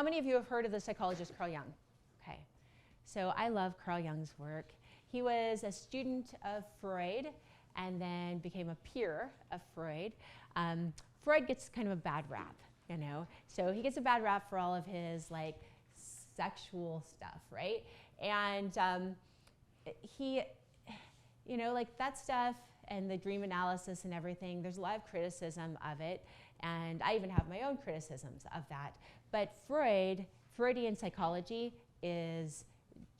many of you have heard of the psychologist Carl Jung? Okay, so I love Carl Jung's work. He was a student of Freud and then became a peer of Freud. Freud gets kind of a bad rap, you know? So he gets a bad rap for all of his like sexual stuff, right? And he, you know, like that stuff and the dream analysis and everything, there's a lot of criticism of it. And I even have my own criticisms of that. But Freudian psychology is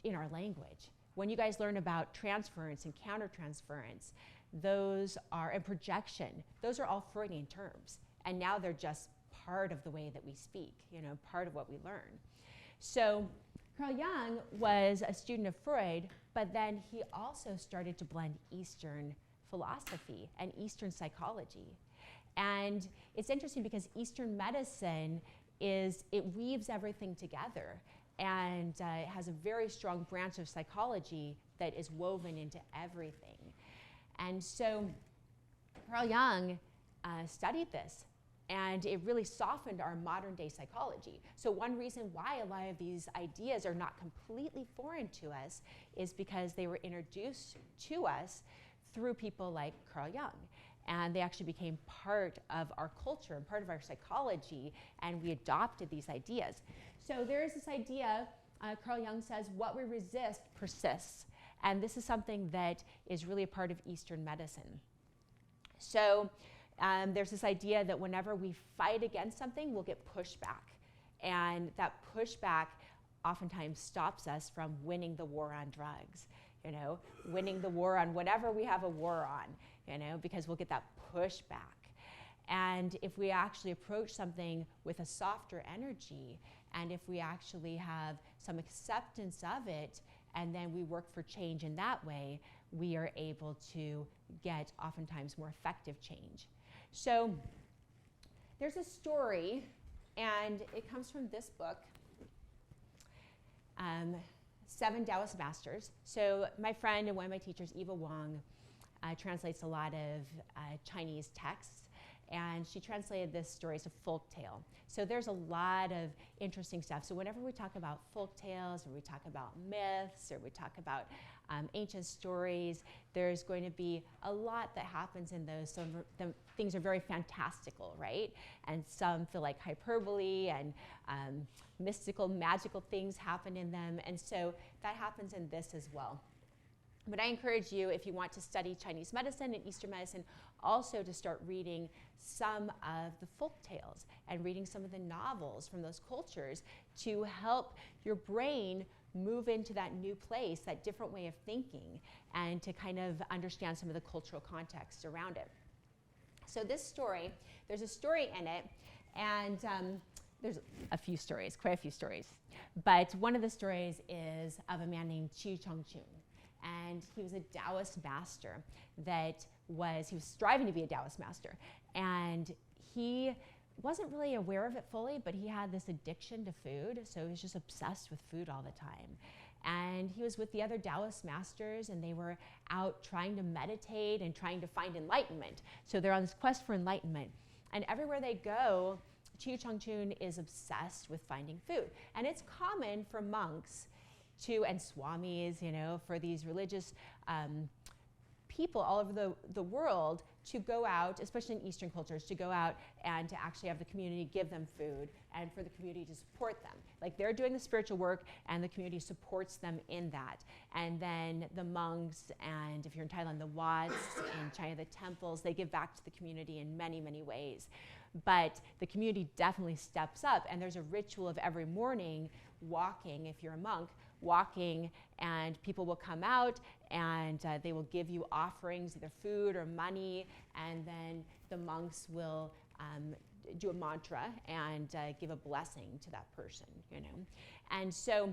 in our language. When you guys learn about transference and countertransference, those are, and projection, those are all Freudian terms. And now they're just part of the way that we speak, you know, part of what we learn. So Carl Jung was a student of Freud, but then he also started to blend Eastern philosophy and Eastern psychology. And it's interesting because Eastern medicine it weaves everything together, and it has a very strong branch of psychology that is woven into everything. And so Carl Jung studied this, and it really softened our modern day psychology. So one reason why a lot of these ideas are not completely foreign to us is because they were introduced to us through people like Carl Jung. And they actually became part of our culture and part of our psychology, and we adopted these ideas. So there is this idea, Carl Jung says, what we resist persists. And this is something that is really a part of Eastern medicine. So there's this idea that whenever we fight against something, we'll get pushback. And that pushback oftentimes stops us from winning the war on drugs, you know, winning the war on whatever we have a war on, you know, because we'll get that pushback. And if we actually approach something with a softer energy, and if we actually have some acceptance of it, and then we work for change in that way, we are able to get oftentimes more effective change. So there's a story, and it comes from this book, 7 Taoist Masters. So my friend and one of my teachers, Eva Wang, translates a lot of Chinese texts, and she translated this story as a folk tale. So there's a lot of interesting stuff. So whenever we talk about folk tales, or we talk about myths, or we talk about ancient stories, there's going to be a lot that happens in those. Some of the things are very fantastical, right? And some feel like hyperbole, and mystical, magical things happen in them. And so that happens in this as well. But I encourage you, if you want to study Chinese medicine and Eastern medicine, also to start reading some of the folk tales and reading some of the novels from those cultures to help your brain move into that new place, that different way of thinking, and to kind of understand some of the cultural context around it. So this story, there's a story in it, and there's a few stories, quite a few stories. But one of the stories is of a man named Chu Chang Chun. And he was a Taoist master he was striving to be a Taoist master. And he wasn't really aware of it fully, but he had this addiction to food, so he was just obsessed with food all the time. And he was with the other Taoist masters, and they were out trying to meditate and trying to find enlightenment. So they're on this quest for enlightenment. And everywhere they go, Chu Chang Chun is obsessed with finding food. And it's common for monks and swamis, you know, for these religious people all over the world to go out, especially in Eastern cultures, to go out and to actually have the community give them food and for the community to support them. Like they're doing the spiritual work and the community supports them in that. And then the monks, and if you're in Thailand, the Wats, in China, the temples, they give back to the community in many, many ways. But the community definitely steps up, and there's a ritual of every morning walking, if you're a monk, walking, and people will come out and they will give you offerings, either food or money, and then the monks will do a mantra and give a blessing to that person, you know. And so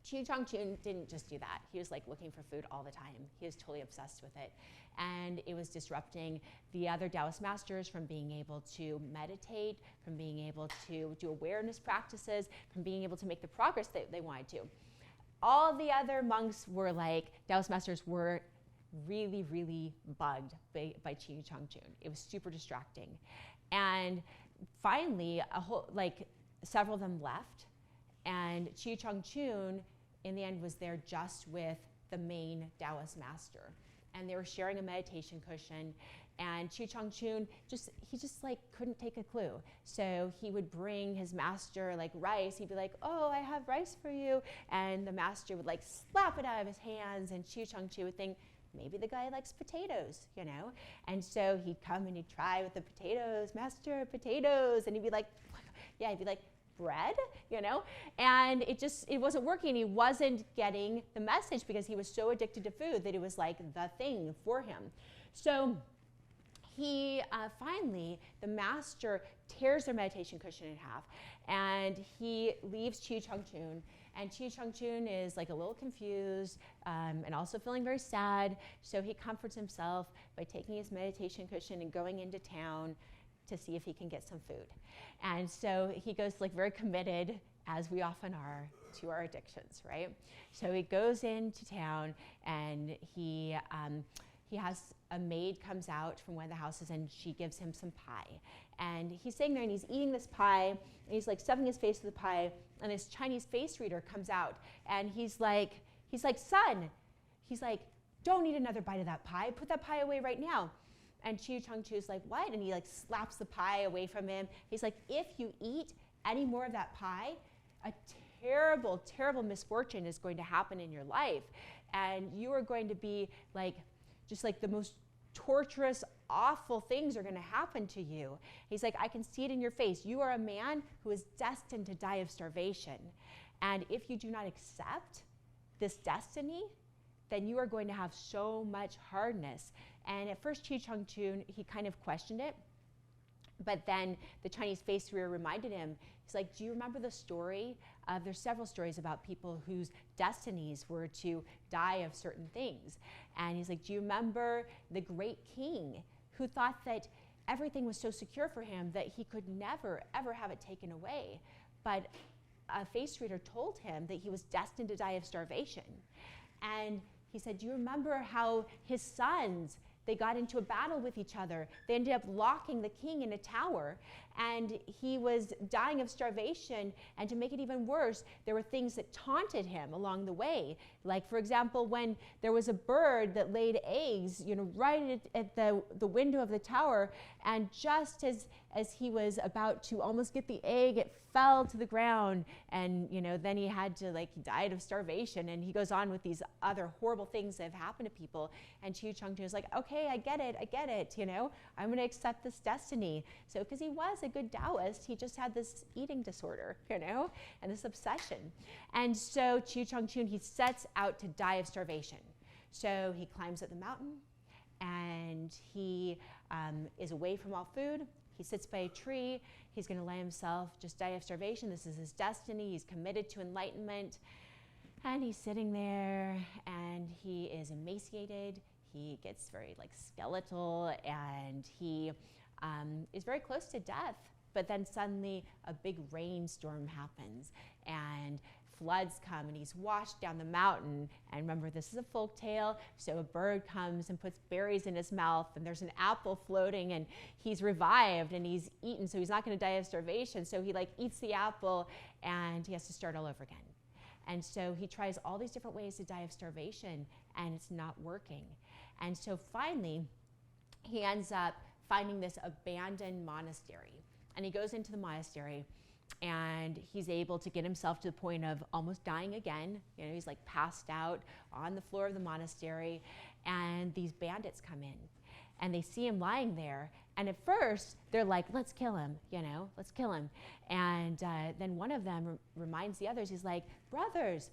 Chu Chang Chun didn't just do that. He was like looking for food all the time. He was totally obsessed with it. And it was disrupting the other Taoist masters from being able to meditate, from being able to do awareness practices, from being able to make the progress that they wanted to. All the other monks were like, Taoist masters were really, really bugged by Chu Chang Chun. It was super distracting. And finally, several of them left, and Chu Chang Chun in the end was there just with the main Taoist master. And they were sharing a meditation cushion, and Chu Chang Chun he just like couldn't take a clue. So he would bring his master like rice. He'd be like, "Oh, I have rice for you," and the master would like slap it out of his hands, and Chu Chang Chun would think, maybe the guy likes potatoes, you know? And so he'd come and he'd try with the potatoes, "Master, potatoes," and he'd be like, yeah, he'd be like, "Bread," you know? And it wasn't working. He wasn't getting the message because he was so addicted to food that it was like the thing for him. So he finally, the master tears their meditation cushion in half, and he leaves Chu Chang Chun. And Chu Chang Chun is like a little confused and also feeling very sad. So he comforts himself by taking his meditation cushion and going into town to see if he can get some food. And so he goes like very committed, as we often are, to our addictions, right? So he goes into town, and he has a maid comes out from one of the houses, and she gives him some pie. And he's sitting there and he's eating this pie, and he's like stuffing his face with the pie, and this Chinese face reader comes out, and he's like, "Son," he's like, "don't eat another bite of that pie. Put that pie away right now." And Chu Chang Chun's like, "What?" And he like slaps the pie away from him. He's like, "If you eat any more of that pie, a terrible, terrible misfortune is going to happen in your life. And you are going to be like, just like the most torturous, awful things are going to happen to you." He's like, "I can see it in your face. You are a man who is destined to die of starvation. And if you do not accept this destiny, then you are going to have so much hardness." And at first, Chu Chang Chun, he kind of questioned it. But then the Chinese face reader reminded him, he's like, "Do you remember the story? There's several stories about people whose destinies were to die of certain things." And he's like, "Do you remember the great king who thought that everything was so secure for him that he could never, ever have it taken away? But a face reader told him that he was destined to die of starvation." And he said, "Do you remember how his sons, they got into a battle with each other. They ended up locking the king in a tower, and he was dying of starvation. And to make it even worse, there were things that taunted him along the way. Like, for example, when there was a bird that laid eggs, right at the window of the tower, and just as he was about to almost get the egg, it fell to the ground, and then he had to he died of starvation." And he goes on with these other horrible things that have happened to people. And Chu Chang Chun is like, "Okay, I get it. I'm going to accept this destiny." So, because he was a good Taoist, he just had this eating disorder, and this obsession. And so Chu Chang Chun, he sets out to die of starvation. So he climbs up the mountain, and he is away from all food. He sits by a tree. He's going to let himself just die of starvation. This is his destiny. He's committed to enlightenment. And he's sitting there, and he is emaciated. He gets very skeletal, and he is very close to death. But then suddenly a big rainstorm happens, and floods come, and he's washed down the mountain. And remember, this is a folk tale, so a bird comes and puts berries in his mouth, and there's an apple floating, and he's revived, and he's eaten, so he's not going to die of starvation. So he eats the apple, and he has to start all over again. And so he tries all these different ways to die of starvation, and it's not working. And so finally, he ends up finding this abandoned monastery, and he goes into the monastery, and he's able to get himself to the point of almost dying again. He's passed out on the floor of the monastery, and these bandits come in, and they see him lying there. And at first, they're like, "Let's kill him, let's kill him." And then one of them reminds the others, he's like, brothers,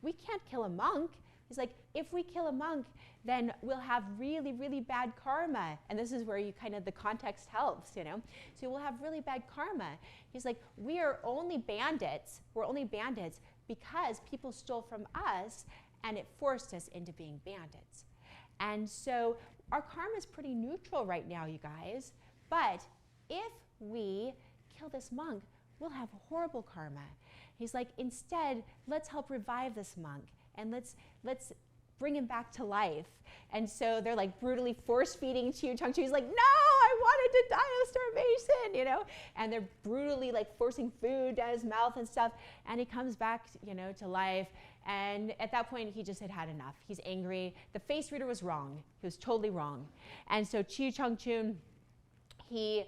we can't kill a monk." He's like, "If we kill a monk, then we'll have really, really bad karma." And this is where the context helps, So we'll have really bad karma. He's like, "We are only bandits. We're only bandits because people stole from us, and it forced us into being bandits. And so our karma is pretty neutral right now, you guys. But if we kill this monk, we'll have horrible karma." He's like, "Instead, let's help revive this monk, and let's bring him back to life." And so they're brutally force-feeding Chu Chang Chun. He's like, "No, I want going to die of starvation, you know? And they're brutally like forcing food down his mouth and stuff. And he comes back, you know, to life. And at that point, he just had enough. He's angry. The face reader was wrong. He was totally wrong. And so Chu Chang Chun, he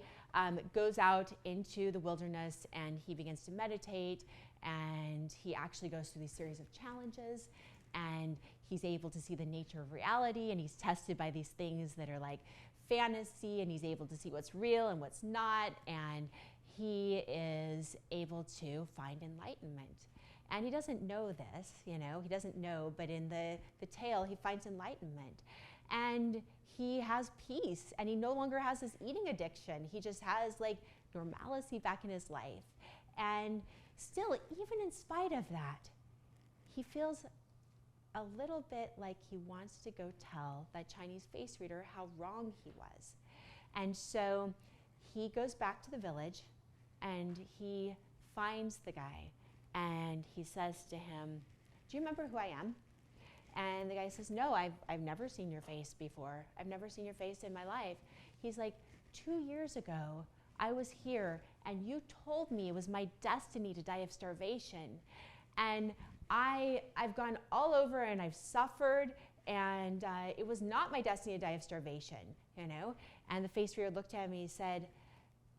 goes out into the wilderness and he begins to meditate, and he actually goes through these series of challenges, and he's able to see the nature of reality, and he's tested by these things that are like fantasy, and he's able to see what's real and what's not, and he is able to find enlightenment. And he doesn't know this, you know, he doesn't know, but in the tale, he finds enlightenment. And he has peace, and he no longer has this eating addiction. He just has like normalcy back in his life. And still, even in spite of that, he feels a little bit like he wants to go tell that Chinese face reader how wrong he was. And so he goes back to the village, and he finds the guy, and he says to him, "Do you remember who I am?" And the guy says, "No, I've never seen your face before. I've never seen your face in my life." He's like, 2 years ago, I was here, and you told me it was my destiny to die of starvation. And I've gone all over, and I've suffered, and it was not my destiny to die of starvation, you know? And the face reader looked at me and said,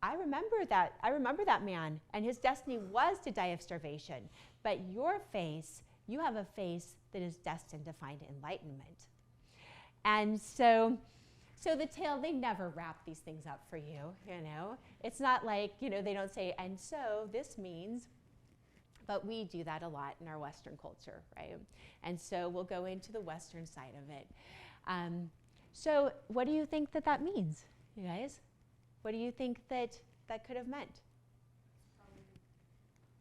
I remember that man, and his destiny was to die of starvation. But your face, you have a face that is destined to find enlightenment. And so the tale, they never wrap these things up for you, you know? It's not like, you know, they don't say, and so this means, but we do that a lot in our Western culture, right? And so we'll go into the Western side of it. So what do you think that means, you guys? What do you think that could have meant?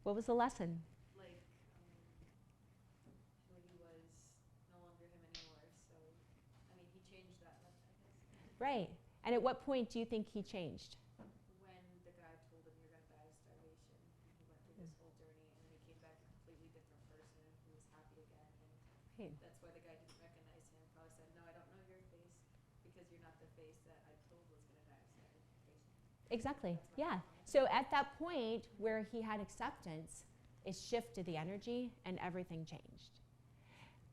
What was the lesson? Right. And at what point do you think he changed? When the guy told him you're going to die of starvation, and he went through this whole journey, and then he came back a completely different person who was happy again. And that's why the guy didn't recognize him. Probably said, "No, I don't know your face because you're not the face that I told was going to die of starvation." Exactly. Yeah. So at that point where he had acceptance, it shifted the energy, and everything changed.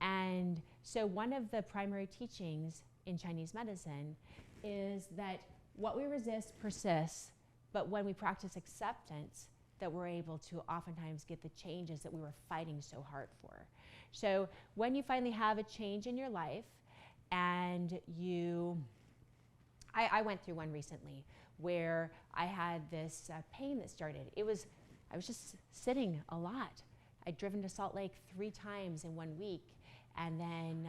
And so one of the primary teachings in Chinese medicine is that what we resist persists, but when we practice acceptance, that we're able to oftentimes get the changes that we were fighting so hard for. So when you finally have a change in your life, and I went through one recently where I had this pain that started. I was just sitting a lot. I'd driven to Salt Lake 3 times in 1 week, and then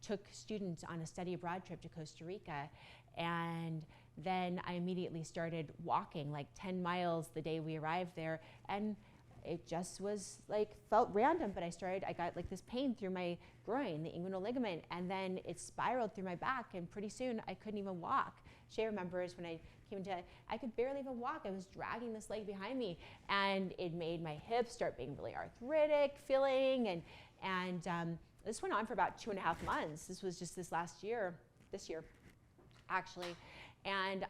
took students on a study abroad trip to Costa Rica, and then I immediately started walking like 10 miles the day we arrived there, and it just was like, felt random, but I got like this pain through my groin, the inguinal ligament, and then it spiraled through my back, and pretty soon I couldn't even walk. Shay remembers when I came to, I could barely even walk. I was dragging this leg behind me, and it made my hips start being really arthritic feeling, and this went on for about 2.5 months. This was just this year actually. And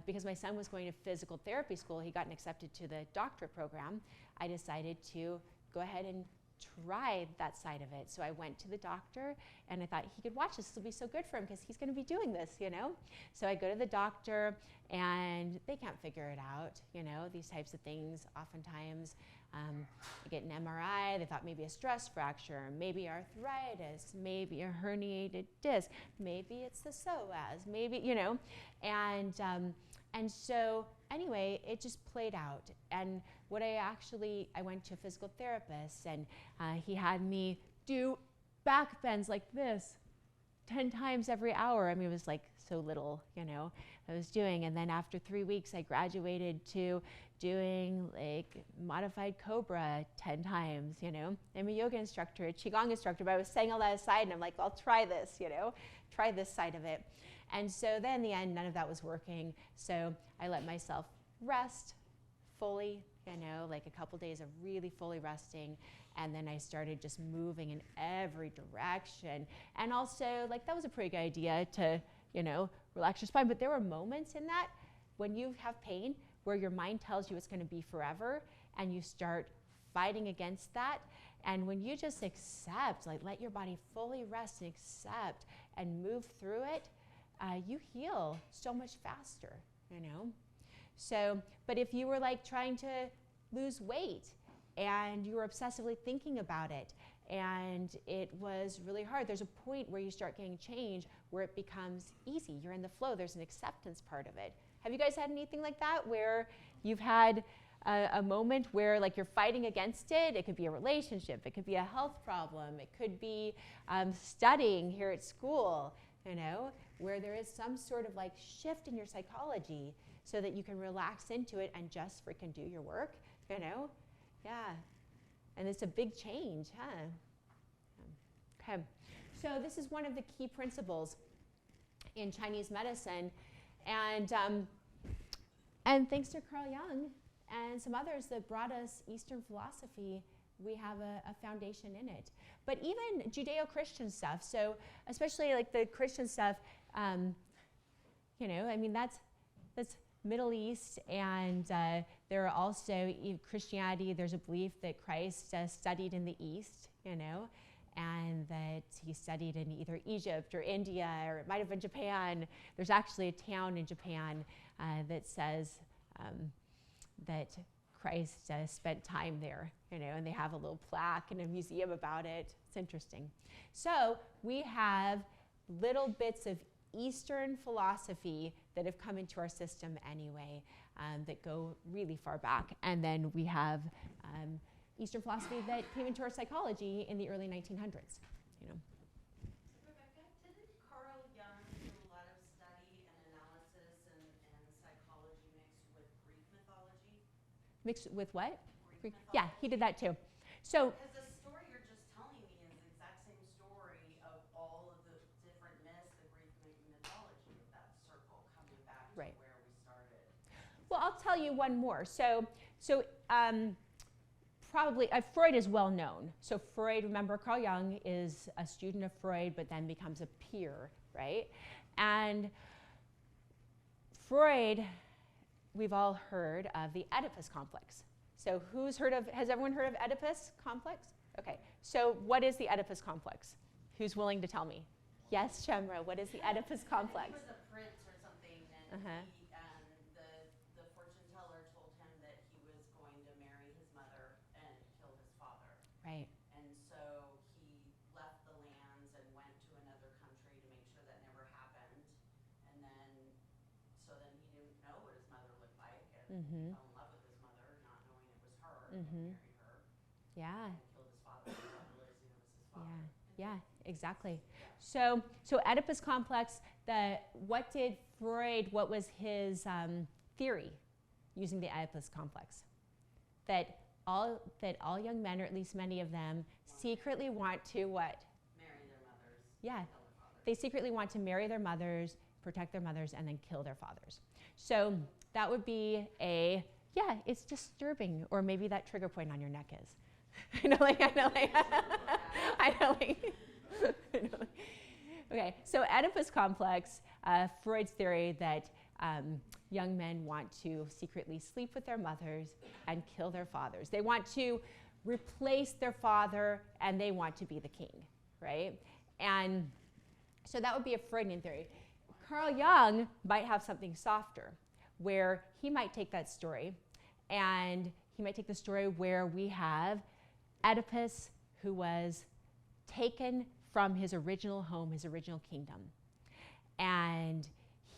because my son was going to physical therapy school, he gotten accepted to the doctorate program, I decided to go ahead and try that side of it. So I went to the doctor, and I thought he could watch this will be so good for him because he's going to be doing this, you know? So I go to the doctor, and they can't figure it out, you know, these types of things. Oftentimes, I get an MRI, they thought maybe a stress fracture, maybe arthritis, maybe a herniated disc, maybe it's the psoas, maybe, you know, and so anyway, it just played out. And what I went to a physical therapist, and he had me do back bends like this 10 times every hour. I mean, it was like so little, you know, I was doing. And then after 3 weeks, I graduated to doing like modified Cobra 10 times, you know. I'm a yoga instructor, a Qigong instructor, but I was setting all that aside, and I'm like, I'll try this, you know, try this side of it. And so then in the end, none of that was working. So I let myself rest fully, you know, like a couple days of really fully resting. And then I started just moving in every direction. And also, like, that was a pretty good idea to, you know, relax your spine. But there were moments in that when you have pain where your mind tells you it's going to be forever and you start fighting against that, and when you just accept, like let your body fully rest and accept and move through it, you heal so much faster, you know? So, but if you were like trying to lose weight and you were obsessively thinking about it and it was really hard, there's a point where you start getting change where it becomes easy. You're in the flow. There's an acceptance part of it. Have you guys had anything like that where you've had a moment where like you're fighting against it? It could be a relationship. It could be a health problem. It could be studying here at school, you know, where there is some sort of like shift in your psychology so that you can relax into it and just freaking do your work, you know? Yeah. And it's a big change, huh? Okay. So this is one of the key principles in Chinese medicine. And thanks to Carl Jung and some others that brought us Eastern philosophy, we have a foundation in it. But even Judeo-Christian stuff, so especially like the Christian stuff, you know, I mean, that's Middle East, and there are also Christianity, there's a belief that Christ studied in the East, you know, and that he studied in either Egypt or India, or it might have been Japan. There's actually a town in Japan that says that Christ spent time there, you know, and they have a little plaque in a museum about it. It's interesting. So we have little bits of Eastern philosophy that have come into our system anyway, that go really far back. And then we have Eastern philosophy that came into our psychology in the early 1900s, you know. Rebecca, didn't Carl Jung do a lot of study and analysis and psychology mixed with Greek mythology? Mixed with what? Greek Yeah, he did that too. So, because the story you're just telling me is the exact same story of all of the different myths, the Greek mythology, of that circle coming back to right. where we started. Well, I'll tell you one more. So probably, Freud is well known. So Freud, remember, Carl Jung is a student of Freud, but then becomes a peer, right? And Freud, we've all heard of the Oedipus complex. So has everyone heard of Oedipus complex? Okay, so what is the Oedipus complex? Who's willing to tell me? Yes, Shemra, what is the Oedipus complex? He was a prince or something, and the fortune teller told him that he was going to marry his mother and kill his father. Right. And so he left the lands and went to another country to make sure that never happened. And then he didn't know what his mother looked like, and fell in love with his mother, not knowing it was her, and married her. Yeah. And killed his father without realizing it was his father. Yeah, exactly. So Oedipus complex, what did Freud, what was his theory using the Oedipus complex? That all young men, or at least many of them, secretly want to what? Marry their mothers. Yeah. Kill their fathers. They secretly want to marry their mothers, protect their mothers, and then kill their fathers. So that would be it's disturbing, or maybe that trigger point on your neck is. Okay, so Oedipus complex, Freud's theory that young men want to secretly sleep with their mothers and kill their fathers. They want to replace their father, and they want to be the king, right? And so that would be a Freudian theory. Carl Jung might have something softer, where he might take that story, and he might take the story where we have Oedipus, who was taken from his original home, his original kingdom. And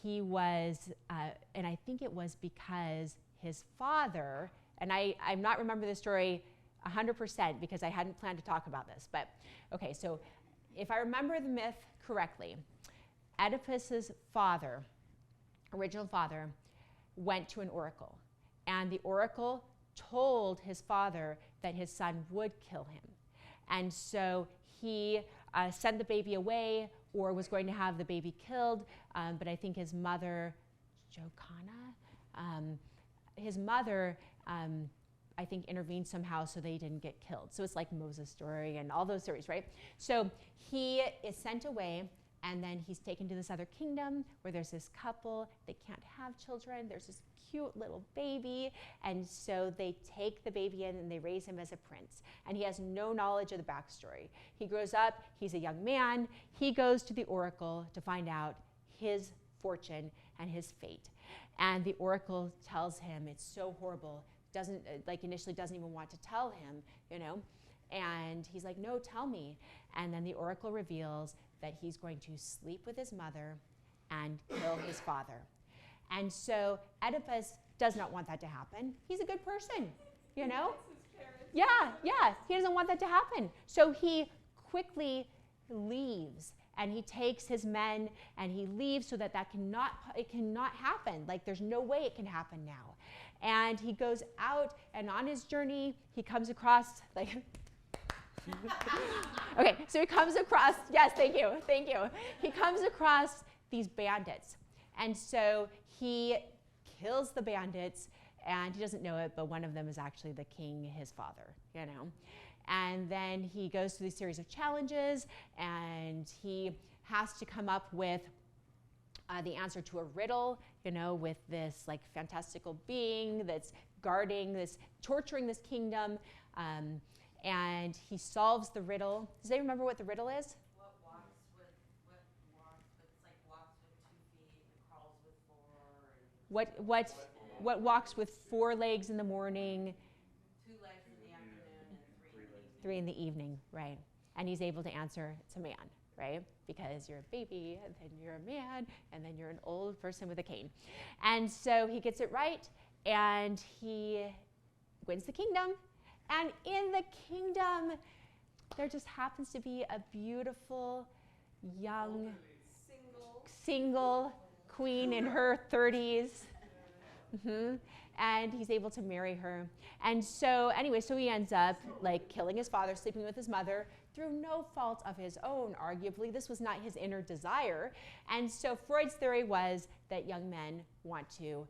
he was, and I think it was because his father, and I'm not remember the story 100% because I hadn't planned to talk about this, but okay, so if I remember the myth correctly, Oedipus's father, original father, went to an oracle, and the oracle told his father that his son would kill him. And so he sent the baby away, or was going to have the baby killed, but I think his mother, Jokanna, I think intervened somehow so they didn't get killed. So it's like Moses' story and all those stories, right? So he is sent away And then he's taken to this other kingdom where there's this couple. They can't have children. There's this cute little baby. And so they take the baby in and they raise him as a prince. And he has no knowledge of the backstory. He grows up. He's a young man. He goes to the oracle to find out his fortune and his fate. And the oracle tells him it's so horrible. Initially doesn't even want to tell him, And he's like, no, tell me. And then the oracle reveals that he's going to sleep with his mother and kill his father. And so Oedipus does not want that to happen. He's a good person, Yeah, he doesn't want that to happen. So he quickly leaves, and he takes his men and he leaves so that it cannot happen. Like, there's no way it can happen now. And he goes out, and on his journey, he comes across, okay, so he comes across, yes, thank you. He comes across these bandits. And so he kills the bandits, and he doesn't know it, but one of them is actually the king, his father, And then he goes through these series of challenges, and he has to come up with the answer to a riddle, with this fantastical being that's torturing this kingdom. And he solves the riddle. Does anybody remember what the riddle is? What walks with 2 feet and crawls with 4? What walks with 4 legs in the morning? 2 legs in the afternoon and 3 in the evening, right? And he's able to answer, it's a man, right? Because you're a baby, and then you're a man, and then you're an old person with a cane. And so he gets it right, and he wins the kingdom. And in the kingdom, there just happens to be a beautiful, young, single queen in her 30s. And he's able to marry her. And so anyway, so he ends up killing his father, sleeping with his mother through no fault of his own, arguably. This was not his inner desire. And so Freud's theory was that young men want to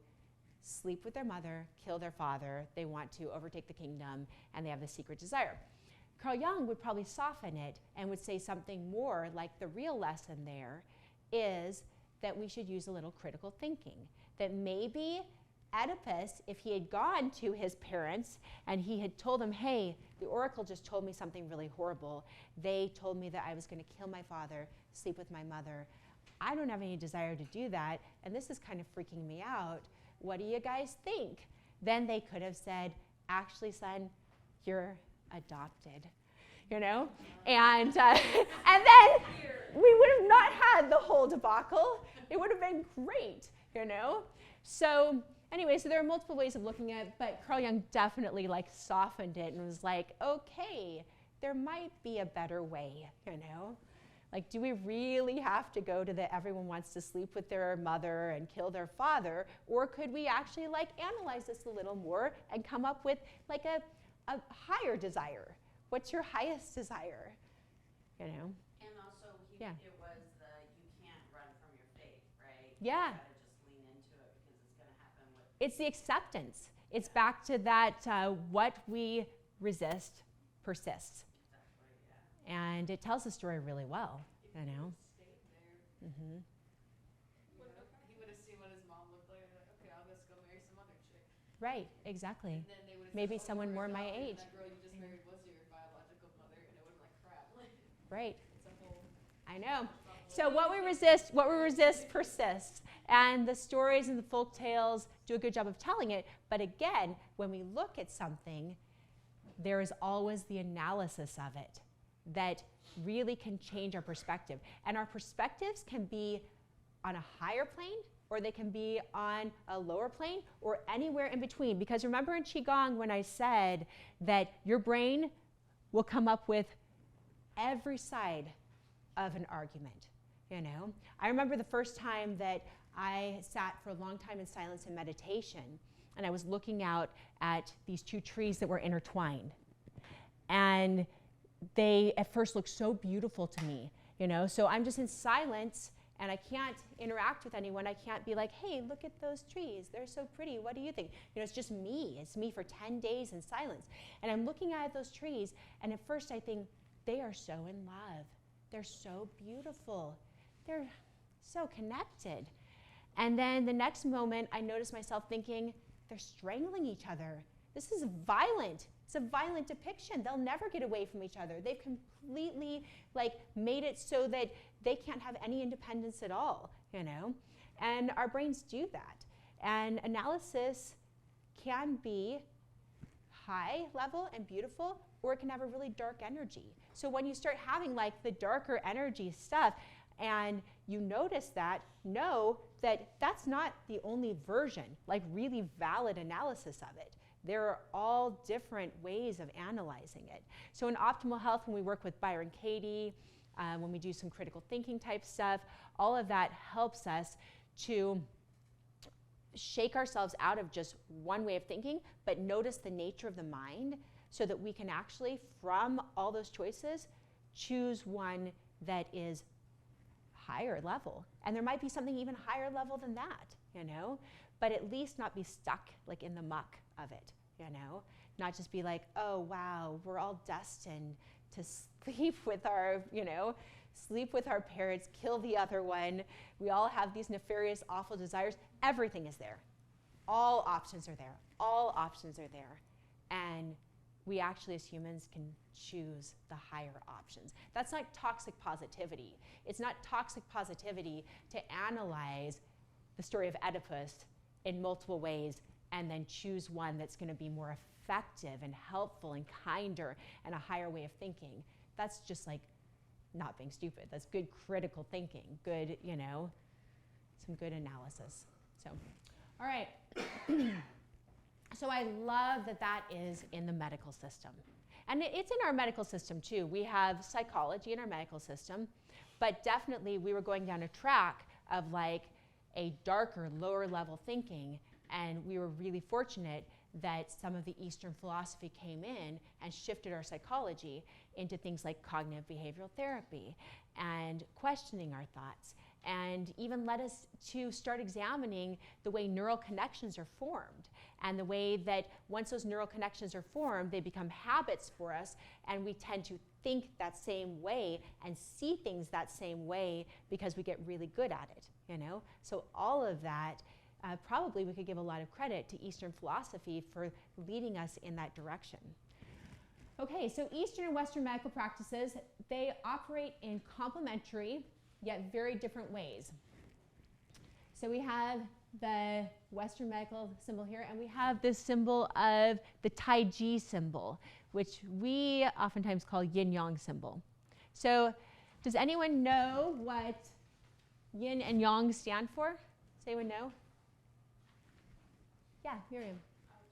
sleep with their mother, kill their father, they want to overtake the kingdom, and they have this secret desire. Carl Jung would probably soften it and would say something more like the real lesson there is that we should use a little critical thinking. That maybe Oedipus, if he had gone to his parents and he had told them, hey, the oracle just told me something really horrible. They told me that I was going to kill my father, sleep with my mother. I don't have any desire to do that, and this is kind of freaking me out. What do you guys think? Then they could have said, actually, son, you're adopted, And and then we would have not had the whole debacle. It would have been great, So anyway, so there are multiple ways of looking at it, but Carl Jung definitely softened it and was like, okay, there might be a better way, do we really have to go to the everyone wants to sleep with their mother and kill their father? Or could we actually analyze this a little more and come up with a higher desire? What's your highest desire? And also, it was you can't run from your faith, right? Yeah. You gotta just lean into it because it's going to happen with. It's the acceptance. It's back to that what we resist persists. And it tells the story really well, Stayed there. Mm-hmm. He would have seen what his mom looked like and okay, I'll just go marry some other chick. Right, exactly. And then they would have Maybe said, someone more my and age. that girl you just married was your biological mother, and it would have crap. Right. It's a whole. I know. So what we resist persists. And the stories and the folk tales do a good job of telling it. But again, when we look at something, there is always the analysis of it that really can change our perspective. And our perspectives can be on a higher plane, or they can be on a lower plane, or anywhere in between. Because remember in Qigong when I said that your brain will come up with every side of an argument, I remember the first time that I sat for a long time in silence and meditation, and I was looking out at these 2 trees that were intertwined. And they at first looked so beautiful to me, so I'm just in silence and I can't interact with anyone. I can't be like, hey, look at those trees. They're so pretty. What do you think? It's just me. It's me for 10 days in silence. And I'm looking at those trees, and at first I think, they are so in love. They're so beautiful. they're so connected. And then the next moment, I noticed myself thinking, they're strangling each other. This is violent. It's a violent depiction. They'll never get away from each other. They've completely made it so that they can't have any independence at all, And our brains do that. And analysis can be high level and beautiful, or it can have a really dark energy. So when you start having the darker energy stuff, and you notice that, know that that's not the only version, really valid analysis of it. There are all different ways of analyzing it. So in optimal health, when we work with Byron Katie, when we do some critical thinking type stuff, all of that helps us to shake ourselves out of just one way of thinking, but notice the nature of the mind so that we can actually, from all those choices, choose one that is higher level. And there might be something even higher level than that, but at least not be stuck in the muck of it, not just be oh wow, we're all destined to sleep with our, sleep with our parents, kill the other one. We all have these nefarious, awful desires. Everything is there. All options are there. All options are there. And we actually, as humans, can choose the higher options. That's not toxic positivity. It's not toxic positivity to analyze the story of Oedipus in multiple ways and then choose one that's going to be more effective and helpful and kinder and a higher way of thinking. That's just not being stupid. That's good critical thinking, good, some good analysis. So, all right. So I love that is in the medical system. And it's in our medical system too. We have psychology in our medical system, but definitely we were going down a track of a darker, lower level thinking, and we were really fortunate that some of the Eastern philosophy came in and shifted our psychology into things like cognitive behavioral therapy and questioning our thoughts, and even led us to start examining the way neural connections are formed and the way that once those neural connections are formed, they become habits for us, and we tend to think that same way and see things that same way because we get really good at it, So all of that, probably we could give a lot of credit to Eastern philosophy for leading us in that direction. Okay, so Eastern and Western medical practices, they operate in complementary yet very different ways. So we have the Western medical symbol here, and we have this symbol of the Tai Chi symbol, which we oftentimes call yin-yang symbol. So does anyone know what yin and yang stand for? Does anyone know? Yeah, Miriam.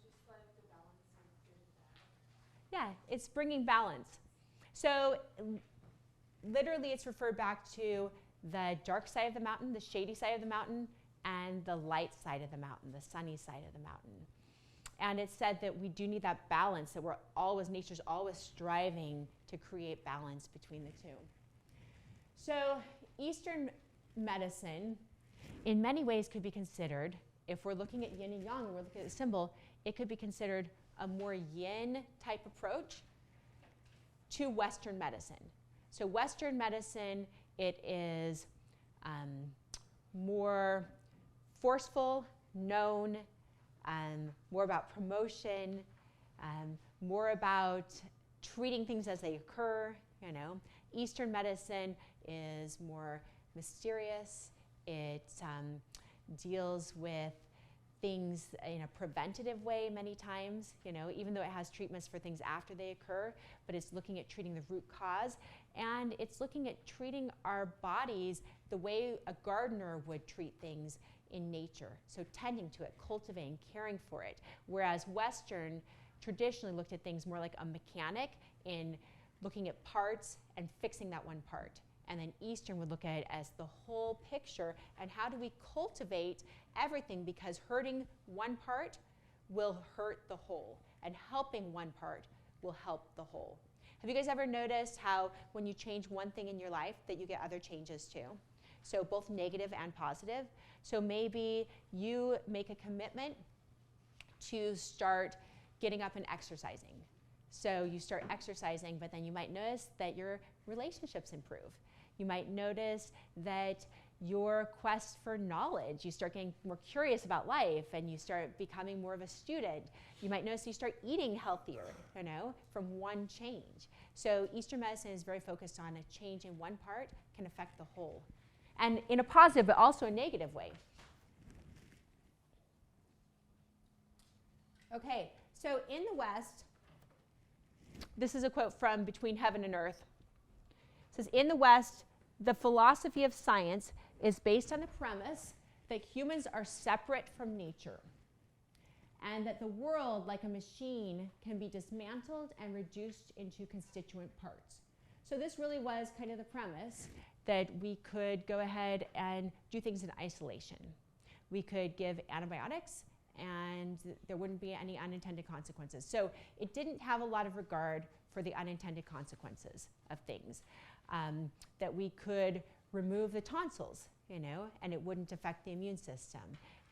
Just the balance of good and bad. Yeah, it's bringing balance. So literally it's referred back to the dark side of the mountain, the shady side of the mountain, and the light side of the mountain, the sunny side of the mountain. And it's said that we do need that balance, that nature's always striving to create balance between the two. So Eastern medicine, in many ways, could be considered, if we're looking at yin and yang, and we're looking at the symbol, it could be considered a more yin type approach to Western medicine. So Western medicine, it is more forceful, known, more about promotion, more about treating things as they occur, Eastern medicine is more mysterious. It deals with things in a preventative way many times, even though it has treatments for things after they occur, but it's looking at treating the root cause, and it's looking at treating our bodies the way a gardener would treat things in nature. So tending to it, cultivating, caring for it. Whereas Western traditionally looked at things more like a mechanic in looking at parts and fixing that one part. And then Eastern would look at it as the whole picture, and how do we cultivate everything, because hurting one part will hurt the whole, and helping one part will help the whole. Have you guys ever noticed how when you change one thing in your life that you get other changes too? So both negative and positive. So maybe you make a commitment to start getting up and exercising. So you start exercising, but then you might notice that your relationships improve. You might notice that your quest for knowledge, you start getting more curious about life and you start becoming more of a student. You might notice you start eating healthier, from one change. So Eastern medicine is very focused on a change in one part can affect the whole. And in a positive, but also a negative way. Okay, so in the West, this is a quote from Between Heaven and Earth. It says, in the West, the philosophy of science is based on the premise that humans are separate from nature and that the world, like a machine, can be dismantled and reduced into constituent parts. So this really was kind of the premise that we could go ahead and do things in isolation. We could give antibiotics and there wouldn't be any unintended consequences. So it didn't have a lot of regard for the unintended consequences of things. That we could remove the tonsils, and it wouldn't affect the immune system.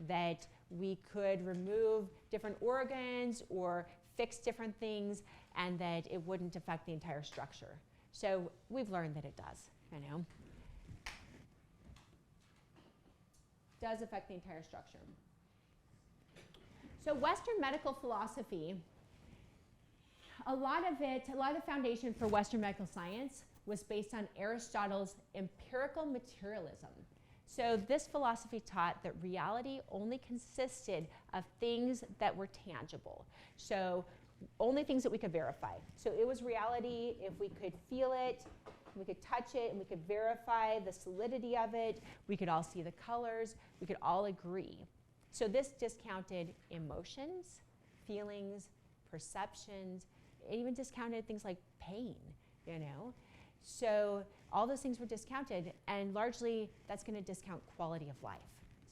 That we could remove different organs or fix different things, and that it wouldn't affect the entire structure. So we've learned that it does, Does affect the entire structure. So Western medical philosophy, a lot of the foundation for Western medical science was based on Aristotle's empirical materialism. So this philosophy taught that reality only consisted of things that were tangible. So only things that we could verify. So it was reality if we could feel it, we could touch it, and we could verify the solidity of it. We could all see the colors. We could all agree. So this discounted emotions, feelings, perceptions. It even discounted things like pain, So all those things were discounted, and largely that's going to discount quality of life.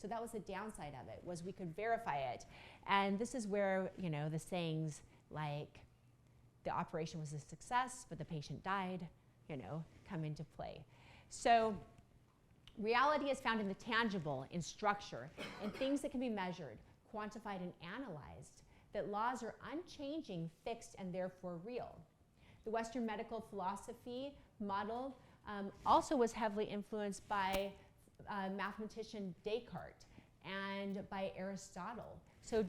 So that was the downside of it, was we could verify it. And this is where, the sayings like the operation was a success, but the patient died, come into play. So reality is found in the tangible, in structure, in things that can be measured, quantified, and analyzed, that laws are unchanging, fixed, and therefore real. The Western medical philosophy model also was heavily influenced by mathematician Descartes and by Aristotle. So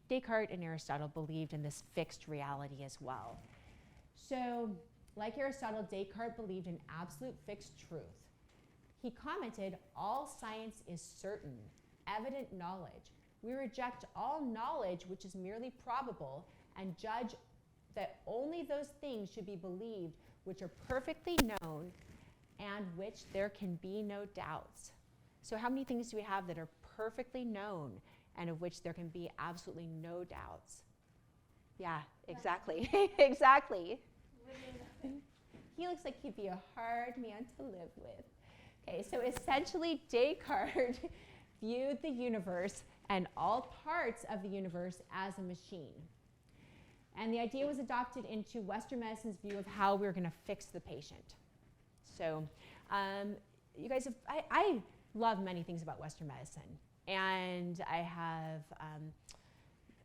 Descartes and Aristotle believed in this fixed reality as well. So like Aristotle, Descartes believed in absolute fixed truth. He commented, all science is certain, evident knowledge. We reject all knowledge which is merely probable and judge that only those things should be believed which are perfectly known and which there can be no doubts. So how many things do we have that are perfectly known and of which there can be absolutely no doubts? Yeah, exactly. Exactly. He looks like he'd be a hard man to live with. Okay, so essentially Descartes viewed the universe and all parts of the universe as a machine. And the idea was adopted into Western medicine's view of how we're going to fix the patient. So you guys have, I love many things about Western medicine. And I have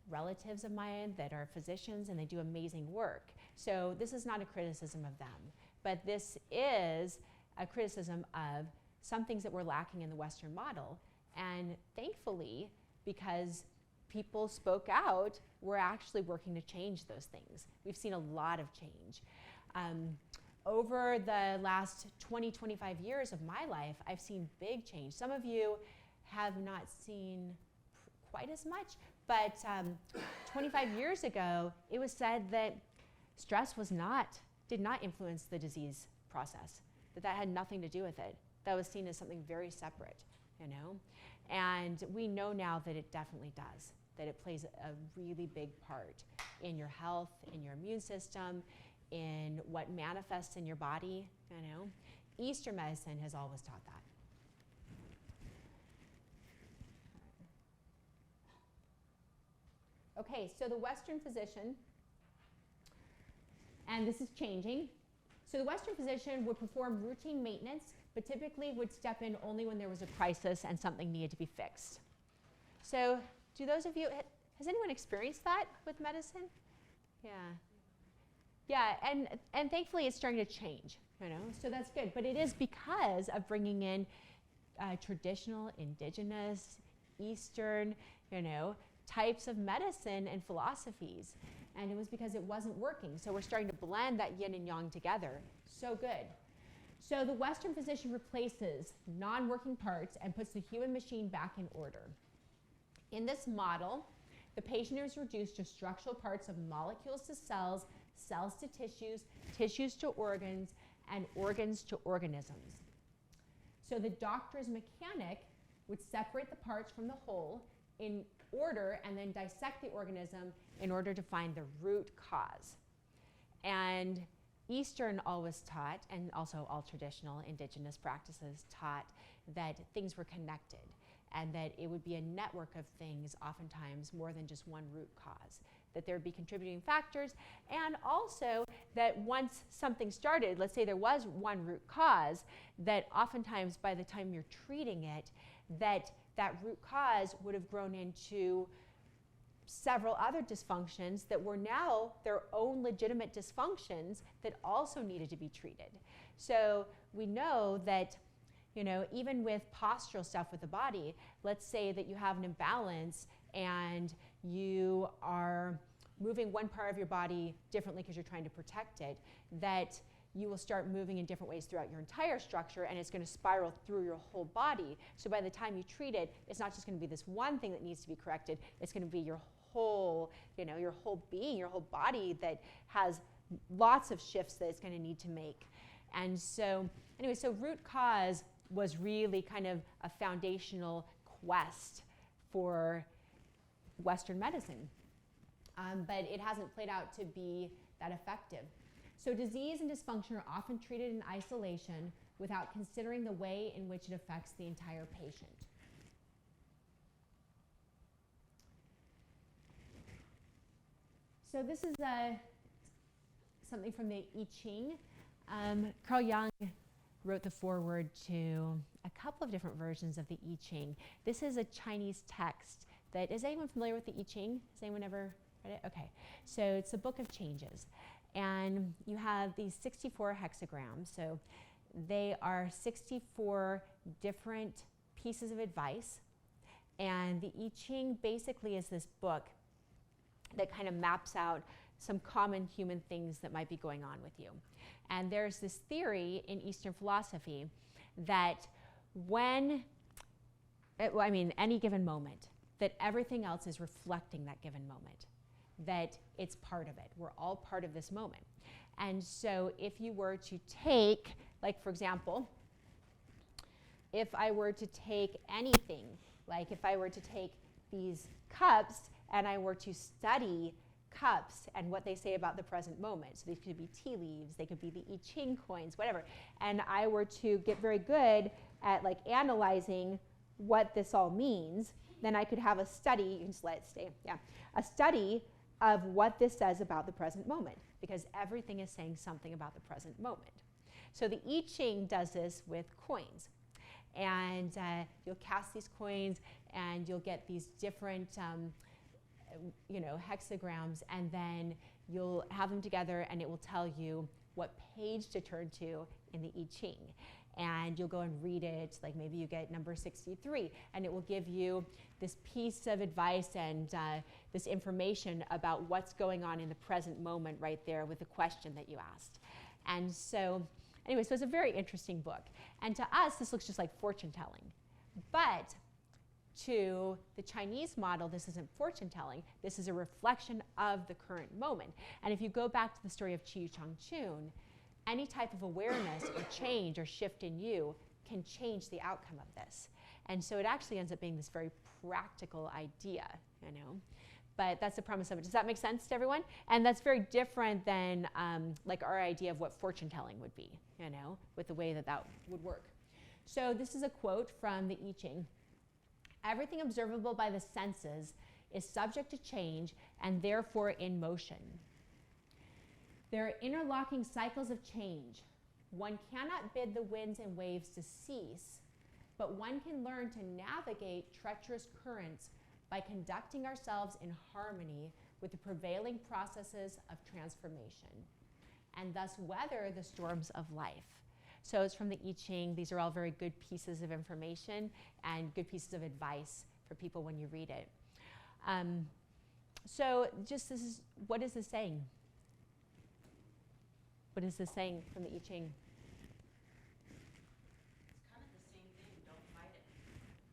relatives of mine that are physicians and they do amazing work. So this is not a criticism of them, but this is a criticism of some things that we're lacking in the Western model. And thankfully, because people spoke out, we're actually working to change those things. We've seen a lot of change. Over the last 20, 25 years of my life, I've seen big change. Some of you have not seen quite as much, but 25 years ago, it was said that stress did not influence the disease process, that had nothing to do with it. That was seen as something very separate, And we know now that it definitely does, that it plays a really big part in your health, in your immune system, in what manifests in your body, Eastern medicine has always taught that. Okay, so the Western physician, and this is changing. So the Western physician would perform routine maintenance, but typically would step in only when there was a crisis and something needed to be fixed. So do those of you, has anyone experienced that with medicine? Yeah. Yeah, and thankfully it's starting to change. So that's good. But it is because of bringing in traditional, indigenous, Eastern, types of medicine and philosophies. And it was because it wasn't working. So we're starting to blend that yin and yang together. So good. So the Western physician replaces non-working parts and puts the human machine back in order. In this model, the patient is reduced to structural parts of molecules to cells, cells to tissues, tissues to organs, and organs to organisms. So the doctor's mechanic would separate the parts from the whole in order and then dissect the organism in order to find the root cause. And Eastern always taught, and also all traditional indigenous practices taught, that things were connected and that it would be a network of things, oftentimes more than just one root cause, that there would be contributing factors, and also that once something started, let's say there was one root cause, that oftentimes by the time you're treating it, that root cause would have grown into several other dysfunctions that were now their own legitimate dysfunctions that also needed to be treated. So we know that, even with postural stuff with the body, let's say that you have an imbalance and you are moving one part of your body differently because you're trying to protect it, that you will start moving in different ways throughout your entire structure, and it's going to spiral through your whole body. So by the time you treat it, it's not just going to be this one thing that needs to be corrected, it's going to be your whole, your whole being, your whole body that has lots of shifts that it's going to need to make. And so, anyway, so root cause was really kind of a foundational quest for Western medicine. But it hasn't played out to be that effective. So disease and dysfunction are often treated in isolation without considering the way in which it affects the entire patient. So this is something from the I Ching. Carl Jung wrote the foreword to a couple of different versions of the I Ching. This is a Chinese text that, is anyone familiar with the I Ching? Has anyone ever read it? Okay, so it's a book of changes. And you have these 64 hexagrams. So they are 64 different pieces of advice. And the I Ching basically is this book that kind of maps out some common human things that might be going on with you. And there's this theory in Eastern philosophy that any given moment, that everything else is reflecting that given moment, that it's part of it. We're all part of this moment. And so if you were to take, like for example, if I were to take anything, like if I were to take these cups and I were to study cups and what they say about the present moment. So these could be tea leaves, they could be the I Ching coins, whatever. And I were to get very good at like analyzing what this all means, then I could have a study, you can just let it stay, a study of what this says about the present moment, because everything is saying something about the present moment. So the I Ching does this with coins. And you'll cast these coins and you'll get these different hexagrams, and then you'll have them together and it will tell you what page to turn to in the I Ching. And you'll go and read it, like maybe you get number 63, and it will give you this piece of advice and this information about what's going on in the present moment right there with the question that you asked. And so, anyway, so it's a very interesting book. And to us, this looks just like fortune telling. But to the Chinese model, this isn't fortune telling. This is a reflection of the current moment. And if you go back to the story of Chu Chang Chun, any type of awareness or change or shift in you can change the outcome of this. And so it actually ends up being this very practical idea, But that's the premise of it. Does that make sense to everyone? And that's very different than like our idea of what fortune telling would be, with the way that that would work. So this is a quote from the I Ching. Everything observable by the senses is subject to change and therefore in motion. There are interlocking cycles of change. One cannot bid the winds and waves to cease, but one can learn to navigate treacherous currents by conducting ourselves in harmony with the prevailing processes of transformation. and thus weather the storms of life. So it's from the I Ching. These are all very good pieces of information and good pieces of advice for people when you read it. So just this is, what is this saying? What is this saying from the I Ching? It's kind of the same thing. Don't fight it.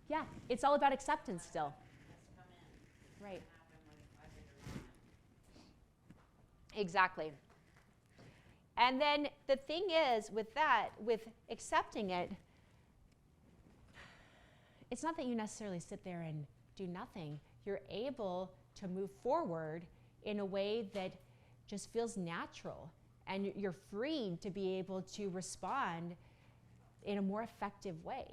Yeah, it's all about acceptance still. It has to come in. Right. It can happen whether you like it or not. Exactly. And then the thing is with that, with accepting it, it's not that you necessarily sit there and do nothing. You're able to move forward in a way that just feels natural. And you're free to be able to respond in a more effective way.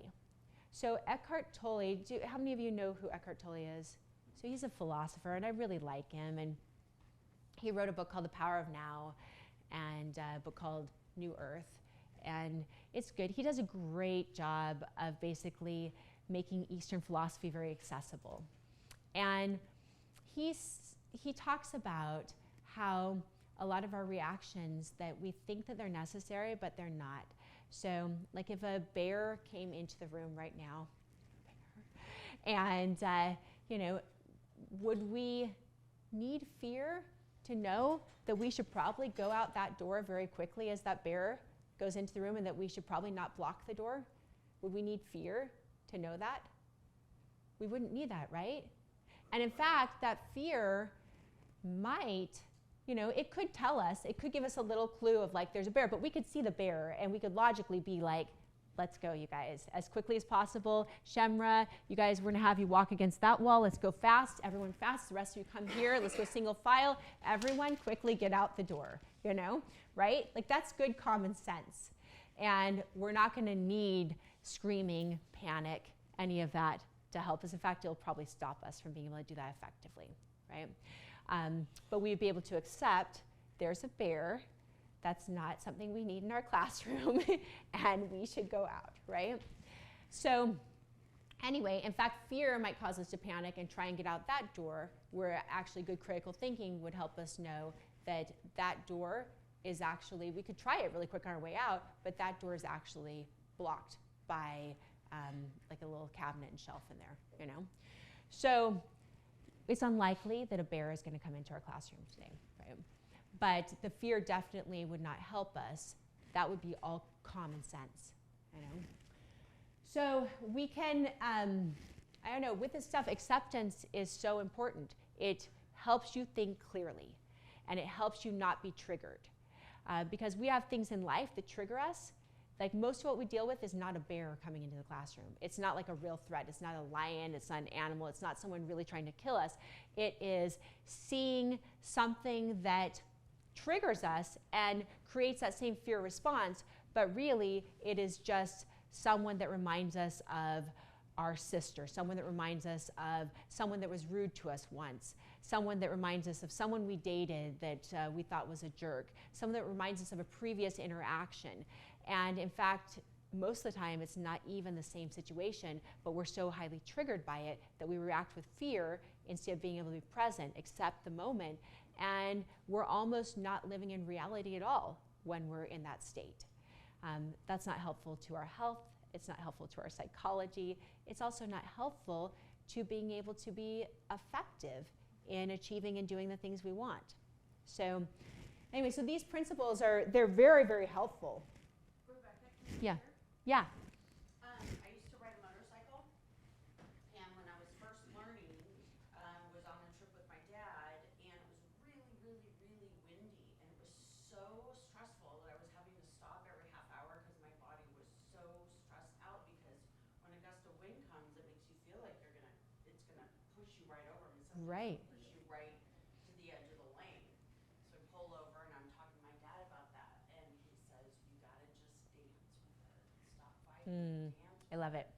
So Eckhart Tolle, how many of you know who Eckhart Tolle is? So he's a philosopher, and I really like him. And he wrote a book called The Power of Now, and a book called New Earth. And it's good. He does a great job of basically making Eastern philosophy very accessible. And he talks about how a lot of our reactions, that we think that they're necessary, but they're not. So like if a bear came into the room right now, and would we need fear to know that we should probably go out that door very quickly as that bear goes into the room, and that we should probably not block the door? Would we need fear to know that? We wouldn't need that, right? And in fact, that fear might, it could tell us, it could give us a little clue of like, there's a bear, but we could see the bear and we could logically be like, let's go, you guys, as quickly as possible. Shemra, you guys, we're gonna have you walk against that wall. Let's go fast, everyone fast. The rest of you come here. Let's go single file. Everyone quickly get out the door, right? Like that's good common sense. And we're not gonna need screaming, panic, any of that to help us. In fact, it'll probably stop us from being able to do that effectively, right? But we'd be able to accept there's a bear. That's not something we need in our classroom, and we should go out, right? So anyway, in fact, fear might cause us to panic and try and get out that door, where actually good critical thinking would help us know that that door is actually, we could try it really quick on our way out, but that door is actually blocked by like a little cabinet and shelf in there, So it's unlikely that a bear is going to come into our classroom today, right? But the fear definitely would not help us. That would be all common sense, So we can, with this stuff, acceptance is so important. It helps you think clearly, and it helps you not be triggered. Because we have things in life that trigger us. Like most of what we deal with is not a bear coming into the classroom. It's not like a real threat. It's not a lion. It's not an animal. It's not someone really trying to kill us. It is seeing something that triggers us and creates that same fear response, but really it is just someone that reminds us of our sister, someone that reminds us of someone that was rude to us once, someone that reminds us of someone we dated that we thought was a jerk, someone that reminds us of a previous interaction. And in fact, most of the time it's not even the same situation, but we're so highly triggered by it that we react with fear instead of being able to be present, accept the moment, and we're almost not living in reality at all when we're in that state. That's not helpful to our health. It's not helpful to our psychology. It's also not helpful to being able to be effective in achieving and doing the things we want. So anyway, so these principles they're very, very helpful. Rebecca, Yeah. Yeah. I used to ride a motorcycle, and when I was first learning, was on a trip with my dad, and it was really, really, really windy, and it was so stressful that I was having to stop every half hour because my body was so stressed out, because when a gust of wind comes, it makes you feel like it's gonna push you right over. I mean, sometimes Right. it'll push you right to the edge of the lane. So I pull over, and I'm talking to my dad about that, and he says, you gotta just dance with it. Stop fighting. Dance with I love it.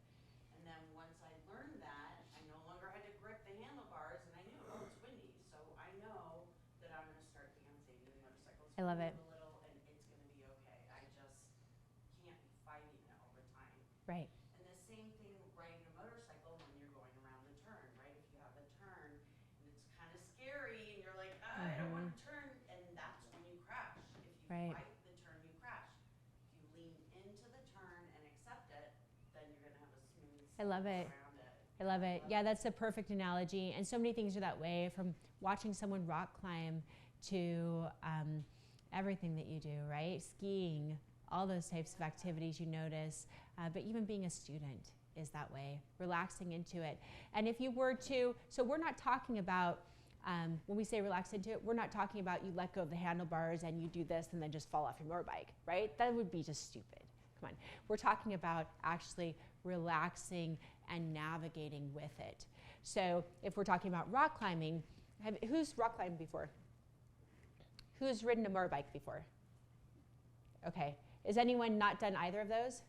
And then once I learned that, I no longer had to grip the handlebars, and I knew, oh, it's windy, so I know that I'm going to start dancing, and the motorcycle's I love going it. to move a little, and it's going to be okay. I just can't be fighting it all the time. Right. And the same thing riding a motorcycle when you're going around the turn, right? If you have a turn, and it's kind of scary, and you're like, I don't want to turn, and that's when you crash. If you Right. fight I love it. around it. I love it. Yeah, that's a perfect analogy. And so many things are that way, from watching someone rock climb to everything that you do, right? Skiing, all those types of activities you notice. But even being a student is that way, relaxing into it. And if you were to, so we're not talking about, when we say relax into it, we're not talking about you let go of the handlebars and you do this and then just fall off your motorbike, right? That would be just stupid. Come on. We're talking about actually relaxing and navigating with it. So if we're talking about rock climbing, who's rock climbed before? Who's ridden a motorbike before? Okay. Is anyone not done either of those?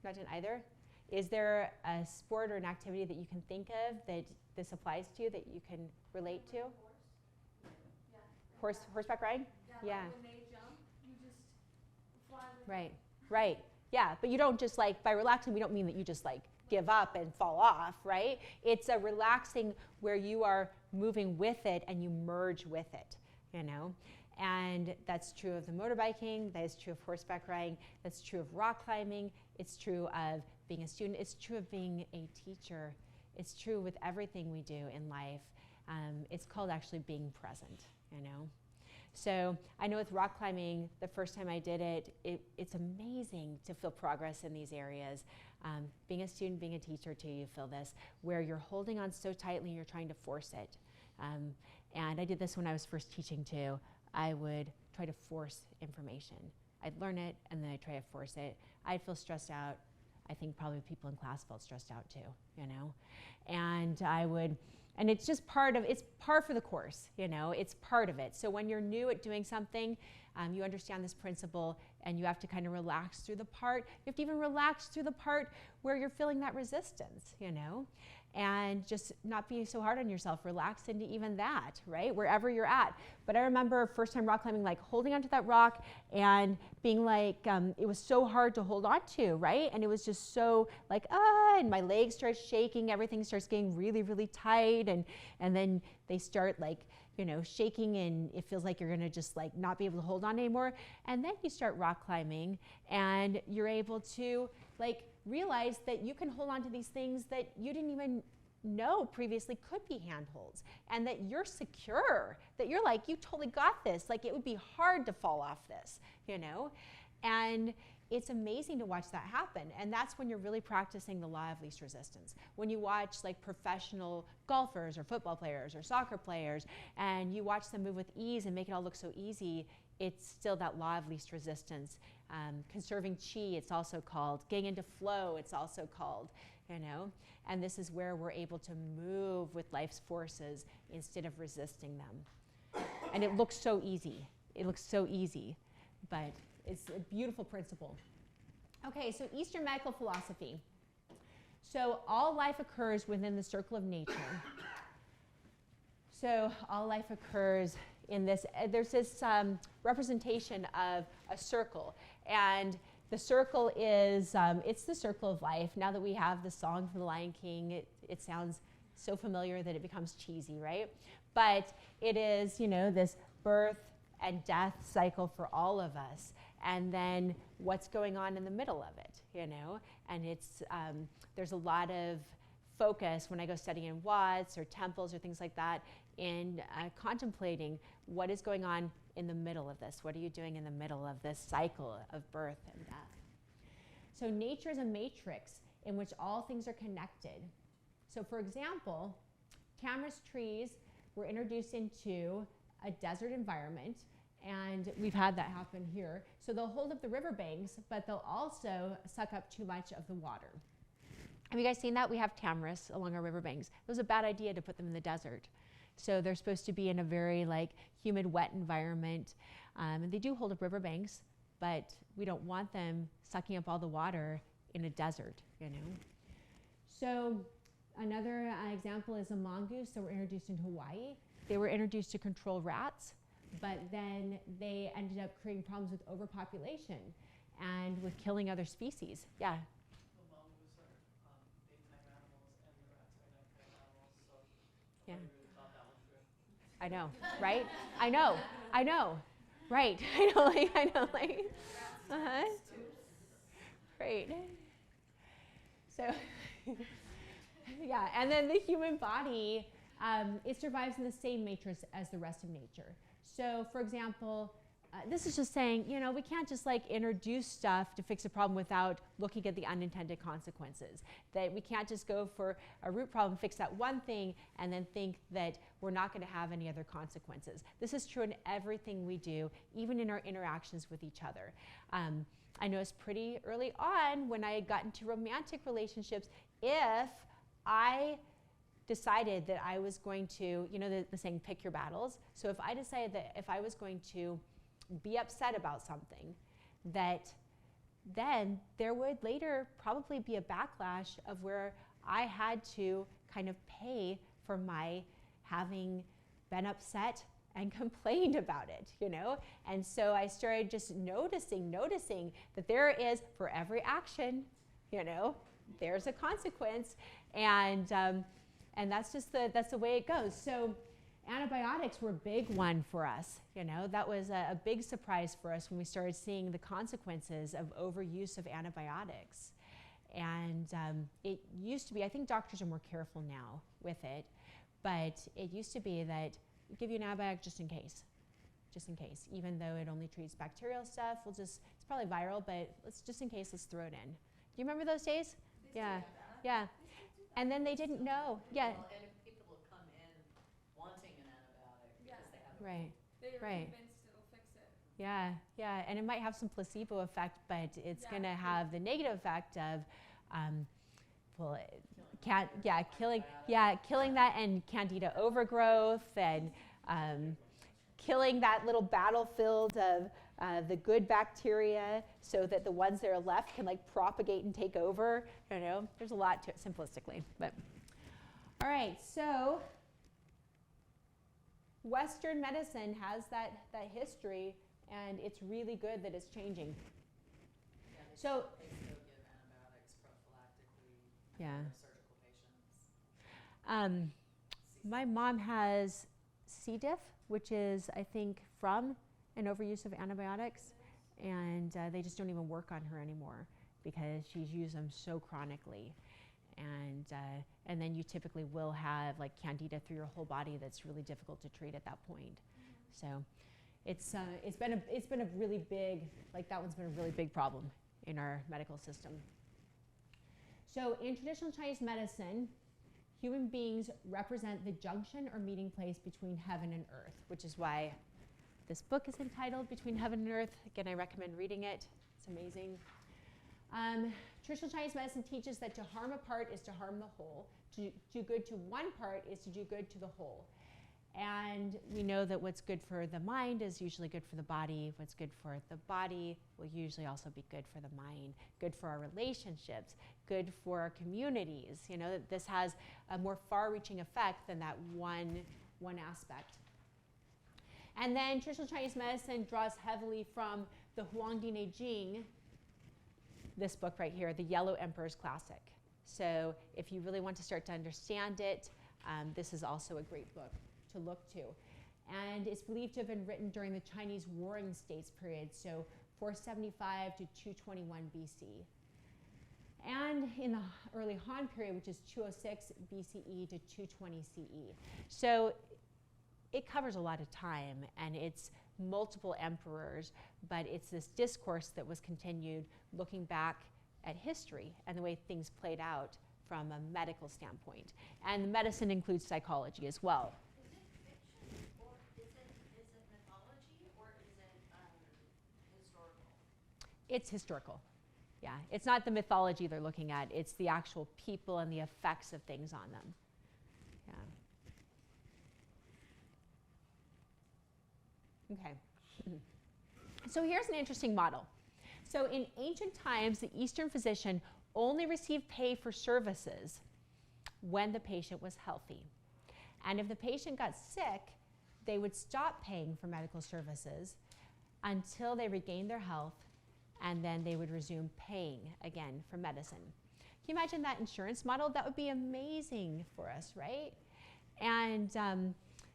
Not done either? Is there a sport or an activity that you can think of that this applies to, that you can relate to? Horseback riding? Yeah. When they jump, you just fly with Right, right. Yeah, but you don't just like, by relaxing, we don't mean that you just like give up and fall off, right? It's a relaxing where you are moving with it and you merge with it, you know? And that's true of the motorbiking, that is true of horseback riding, that's true of rock climbing, it's true of being a student, it's true of being a teacher, it's true with everything we do in life. It's called actually being present, you know? So I know with rock climbing, the first time I did it, it's amazing to feel progress in these areas. Being a student, being a teacher too, you feel this, where you're holding on so tightly and you're trying to force it. And I did this when I was first teaching too. I would try to force information. I'd learn it and then I'd try to force it. I'd feel stressed out. I think probably people in class felt stressed out too, you know? And I would, and it's just it's par for the course, you know, it's part of it. So when you're new at doing something, you understand this principle and you have to kind of relax through the part. You have to even relax through the part where you're feeling that resistance, you know, and just not be so hard on yourself. Relax into even that, right, wherever you're at. But I remember first time rock climbing, like holding onto that rock and being like, it was so hard to hold on to, right? And it was just so like, and my legs start shaking, everything starts getting really, really tight. And then they start like, you know, shaking and it feels like you're gonna just like not be able to hold on anymore. And then you start rock climbing and you're able to like realize that you can hold on to these things that you didn't even know previously could be handholds, and that you're secure, that you're like, you totally got this. Like it would be hard to fall off this, you know? And it's amazing to watch that happen. And that's when you're really practicing the law of least resistance. When you watch like professional golfers or football players or soccer players, and you watch them move with ease and make it all look so easy, it's still that law of least resistance. Conserving chi, it's also called. Getting into flow, it's also called, you know? And this is where we're able to move with life's forces instead of resisting them. And it looks so easy. It looks so easy, but it's a beautiful principle. Okay, so Eastern medical philosophy. So all life occurs within the circle of nature. So all life occurs in this, there's this representation of a circle. And the circle is, it's the circle of life. Now that we have the song from The Lion King, it sounds so familiar that it becomes cheesy, right? But it is, you know, this birth and death cycle for all of us. And then what's going on in the middle of it, you know? And it's, there's a lot of focus when I go studying in Watts or temples or things like that in contemplating what is going on in the middle of this. What are you doing in the middle of this cycle of birth and death? So nature is a matrix in which all things are connected. So for example, Tamarisk trees were introduced into a desert environment, and we've had that happen here. So they'll hold up the riverbanks, but they'll also suck up too much of the water. Have you guys seen that? We have tamarisks along our riverbanks. It was a bad idea to put them in the desert. So they're supposed to be in a very like humid, wet environment. And they do hold up riverbanks, but we don't want them sucking up all the water in a desert, you know? So another example is a mongoose that were introduced in Hawaii. They were introduced to control rats, but then they ended up creating problems with overpopulation and with killing other species. Yeah. The mongoose are daytime animals and the rats are nighttime animals, so Yeah. I really thought that was true. I know, right? I know, right? I know, like, uh-huh. Right. So, yeah, and then the human body, it survives in the same matrix as the rest of nature. So, for example, this is just saying, you know, we can't just like introduce stuff to fix a problem without looking at the unintended consequences. That we can't just go for a root problem, fix that one thing, and then think that we're not going to have any other consequences. This is true in everything we do, even in our interactions with each other. I noticed pretty early on when I got into romantic relationships, if I decided that I was going to, you know, the saying, pick your battles. So if I decided that if I was going to be upset about something, that then there would later probably be a backlash of where I had to kind of pay for my having been upset and complained about it, you know? And so I started just noticing that there is, for every action, you know, there's a consequence, and that's just that's the way it goes. So antibiotics were a big one for us, you know. That was a big surprise for us when we started seeing the consequences of overuse of antibiotics. And it used to be, I think doctors are more careful now with it, but it used to be that we give you an antibiotic just in case, even though it only treats bacterial stuff. It's probably viral, but just in case, let's throw it in. Do you remember those days? Yeah, yeah. And then they didn't know. Yeah. Well, and if people will come in wanting an antibiotic because they have Right. They're Right. convinced it'll fix it. Yeah, yeah, and it might have some placebo effect, but it's going to have the negative effect of, killing that and candida overgrowth, and killing that little battlefield of the good bacteria, so that the ones that are left can like propagate and take over. I don't know. There's a lot to it simplistically, but all right. So Western medicine has that history, and it's really good that it's changing. Yeah, they So still give antibiotics prophylactically Yeah. for surgical patients. My mom has C. diff, which is, I think, from an overuse of antibiotics, and they just don't even work on her anymore because she's used them so chronically. And then you typically will have like candida through your whole body that's really difficult to treat at that point. So it's been a really big, like that one's been a really big problem in our medical system. So in traditional Chinese medicine, human beings represent the junction or meeting place between heaven and earth, which is why this book is entitled Between Heaven and Earth. Again, I recommend reading it. It's amazing. Traditional Chinese medicine teaches that to harm a part is to harm the whole. To do good to one part is to do good to the whole. And we know that what's good for the mind is usually good for the body. What's good for the body will usually also be good for the mind, good for our relationships, good for our communities. You know, that this has a more far-reaching effect than that one aspect. And then traditional Chinese medicine draws heavily from the Huangnan Jing, this book right here, The Yellow Emperor's Classic. So if you really want to start to understand it, this is also a great book to look to. And it's believed to have been written during the Chinese Warring States period, so 475 to 221 BC. And in the early Han period, which is 206 BCE to 220 CE. So it covers a lot of time, and it's multiple emperors, but it's this discourse that was continued looking back at history and the way things played out from a medical standpoint. And medicine includes psychology as well. Is it fiction, or is it mythology, or is it historical? It's historical. Yeah, it's not the mythology they're looking at, it's the actual people and the effects of things on them. Yeah. Okay. So here's an interesting model. So in ancient times, the Eastern physician only received pay for services when the patient was healthy. And if the patient got sick, they would stop paying for medical services until they regained their health, and then they would resume paying again for medicine. Can you imagine that insurance model? That would be amazing for us, right? And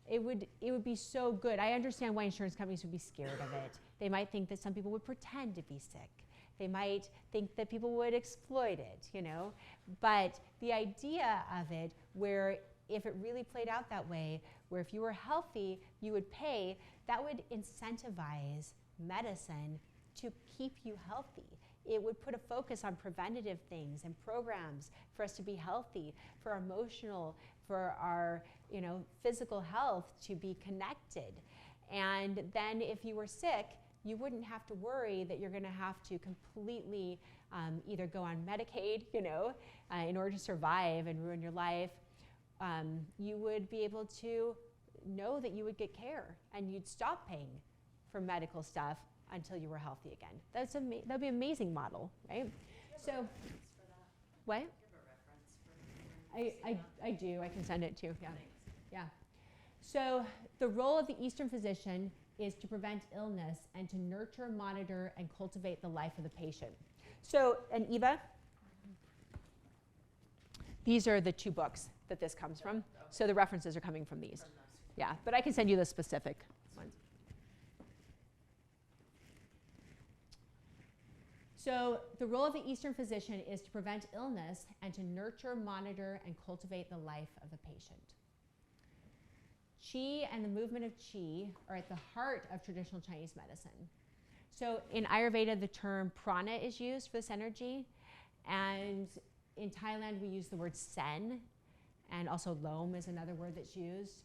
it would be so good. I understand why insurance companies would be scared of it. They might think that some people would pretend to be sick. They might think that people would exploit it, you know. But the idea of it, where if it really played out that way, where if you were healthy, you would pay, that would incentivize medicine to keep you healthy. It would put a focus on preventative things and programs for us to be healthy, for our emotional, for our, you know, physical health to be connected. And then if you were sick, you wouldn't have to worry that you're going to have to completely either go on Medicaid, you know, in order to survive and ruin your life. You would be able to know that you would get care and you'd stop paying for medical stuff until you were healthy again. That'd be an amazing model, right? So, what? I do. I can send it too. Yeah. Yeah. So the role of the Eastern physician is to prevent illness and to nurture, monitor, and cultivate the life of the patient. So, and Eva, these are the 2 books that this comes from. So the references are coming from these. Yeah, but I can send you the specific ones. So the role of the Eastern physician is to prevent illness and to nurture, monitor, and cultivate the life of the patient. Qi and the movement of Qi are at the heart of traditional Chinese medicine. So in Ayurveda, the term prana is used for this energy. And in Thailand, we use the word sen. And also lom is another word that's used.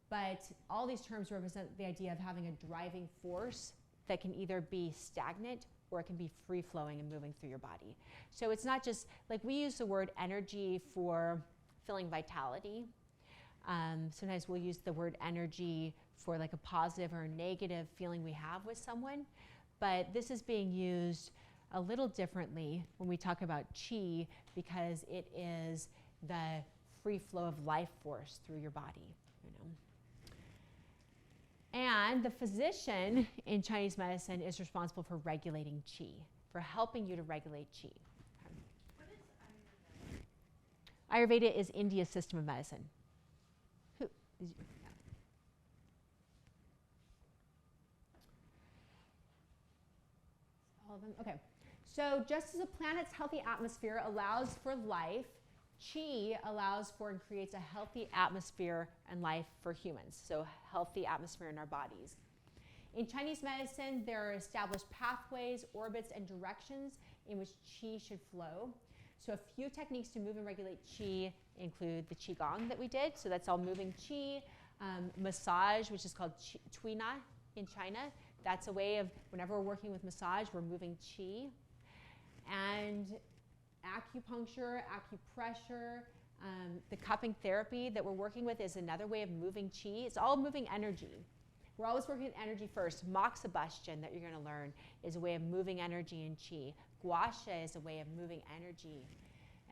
But all these terms represent the idea of having a driving force that can either be stagnant or it can be free-flowing and moving through your body. So it's not just, like we use the word energy for feeling vitality. Sometimes we'll use the word energy for like a positive or a negative feeling we have with someone. But this is being used a little differently when we talk about qi, because it is the free flow of life force through your body, you know. And the physician in Chinese medicine is responsible for regulating qi, for helping you to regulate qi. What is Ayurveda? Ayurveda is India's system of medicine. All of them? Okay. So just as a planet's healthy atmosphere allows for life, qi allows for and creates a healthy atmosphere and life for humans. So healthy atmosphere in our bodies. In Chinese medicine, there are established pathways, orbits, and directions in which qi should flow. So a few techniques to move and regulate qi include the qigong that we did. So that's all moving qi. Massage, which is called tuina in China. That's a way of, whenever we're working with massage, we're moving qi. And acupuncture, acupressure, the cupping therapy that we're working with is another way of moving qi. It's all moving energy. We're always working with energy first. Moxibustion that you're going to learn is a way of moving energy and qi. Gua sha is a way of moving energy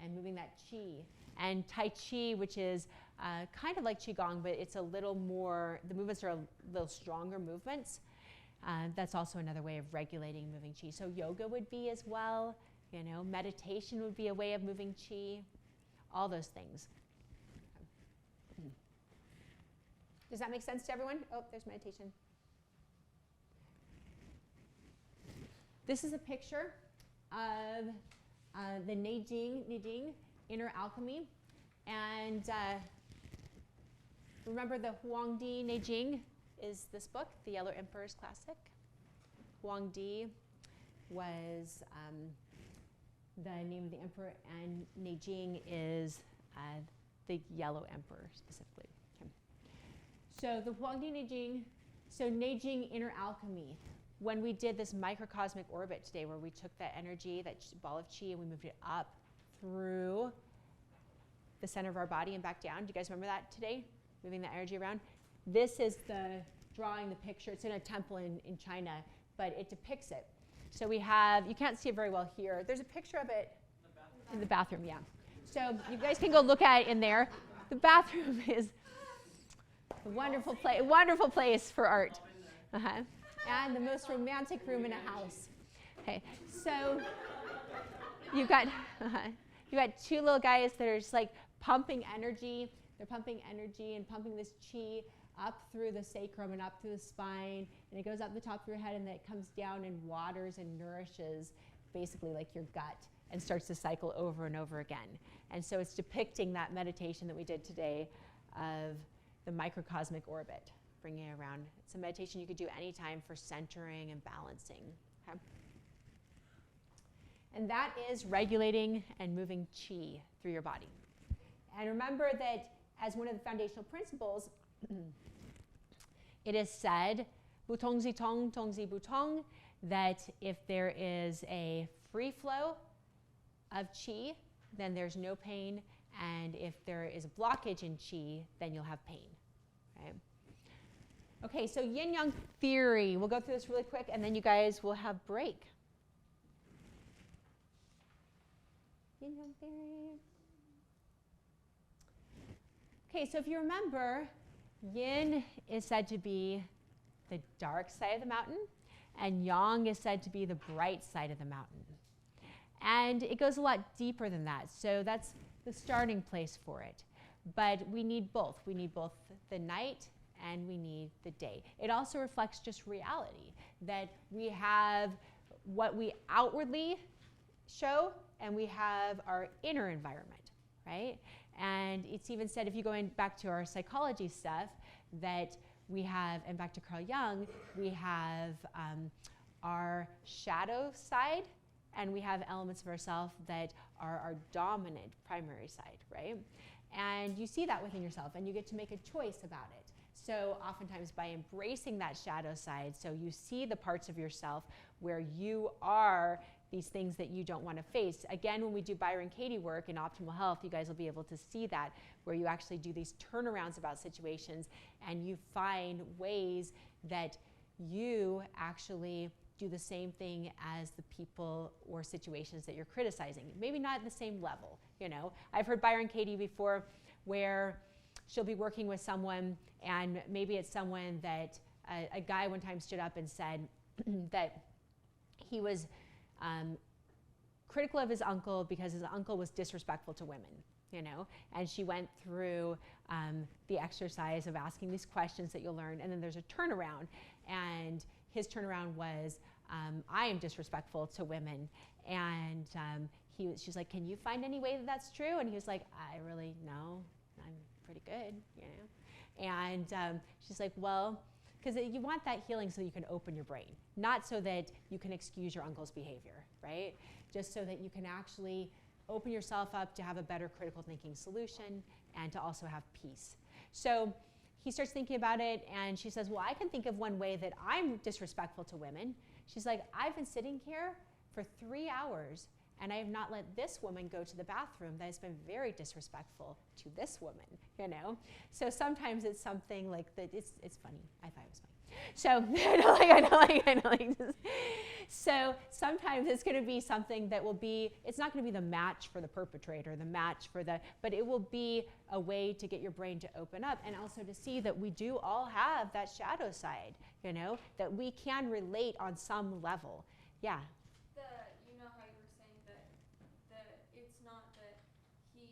and moving that qi. And Tai Chi, which is kind of like Qigong, but it's a little more, the movements are a little stronger movements. That's also another way of regulating moving qi. So yoga would be as well. You know, meditation would be a way of moving qi. All those things. Does that make sense to everyone? Oh, there's meditation. This is a picture of the Neijing, Inner Alchemy. And remember the Huangdi Neijing is this book, The Yellow Emperor's Classic. Huangdi was the name of the emperor, and Neijing is the Yellow Emperor specifically. Okay. So the Huangdi Neijing, so Neijing Inner Alchemy. When we did this microcosmic orbit today, where we took that energy, that ball of qi, and we moved it up through the center of our body and back down. Do you guys remember that today? Moving the energy around. This is drawing the picture. It's in a temple in China, but it depicts it. So we have, you can't see it very well here. There's a picture of it in the bathroom, yeah. So you guys can go look at it in there. The bathroom is a wonderful place for art. Uh-huh. And the most romantic room in a house. Okay, so you've got 2 little guys that are just like pumping energy. They're pumping energy and pumping this qi up through the sacrum and up through the spine, and it goes up the top of your head, and then it comes down and waters and nourishes basically like your gut, and starts to cycle over and over again. And so it's depicting that meditation that we did today of the microcosmic orbit, bringing it around. It's a meditation you could do anytime for centering and balancing. Okay? And that is regulating and moving qi through your body. And remember that as one of the foundational principles, it is said, Butong zi tong, tong zi butong, that if there is a free flow of qi, then there's no pain. And if there is a blockage in qi, then you'll have pain. Right? Okay, so yin-yang theory. We'll go through this really quick, and then you guys will have break. Yin-yang theory. Okay, so if you remember, yin is said to be the dark side of the mountain, and yang is said to be the bright side of the mountain. And it goes a lot deeper than that. So that's the starting place for it. But we need both. We need both the night and we need the day. It also reflects just reality, that we have what we outwardly show and we have our inner environment, right? And it's even said, if you go back to our psychology stuff, that we have, and back to Carl Jung, we have our shadow side, and we have elements of ourselves that are our dominant primary side, right? And you see that within yourself, and you get to make a choice about it. So oftentimes by embracing that shadow side, so you see the parts of yourself where you are these things that you don't want to face. Again, when we do Byron Katie work in optimal health, you guys will be able to see that, where you actually do these turnarounds about situations and you find ways that you actually do the same thing as the people or situations that you're criticizing. Maybe not at the same level, you know. I've heard Byron Katie before where she'll be working with someone, and maybe it's someone that a guy one time stood up and said that he was critical of his uncle because his uncle was disrespectful to women, you know. And she went through the exercise of asking these questions that you'll learn, and then there's a turnaround, and his turnaround was, I am disrespectful to women. And she's like, can you find any way that that's true? And he was like, I really, no, I'm pretty good, you know. And she's like, well, because you want that healing so you can open your brain, not so that you can excuse your uncle's behavior, right? Just so that you can actually open yourself up to have a better critical thinking solution and to also have peace. So he starts thinking about it, and she says, well, I can think of one way that I'm disrespectful to women. She's like, I've been sitting here for 3 hours, and I have not let this woman go to the bathroom that has been very disrespectful to this woman, you know? So sometimes it's something like that. It's funny. I thought it was funny. So I know. So sometimes it's going to be something that will be, it's not going to be the match for the perpetrator, but it will be a way to get your brain to open up, and also to see that we do all have that shadow side, you know, that we can relate on some level. Yeah. You know how you were saying that it's not that he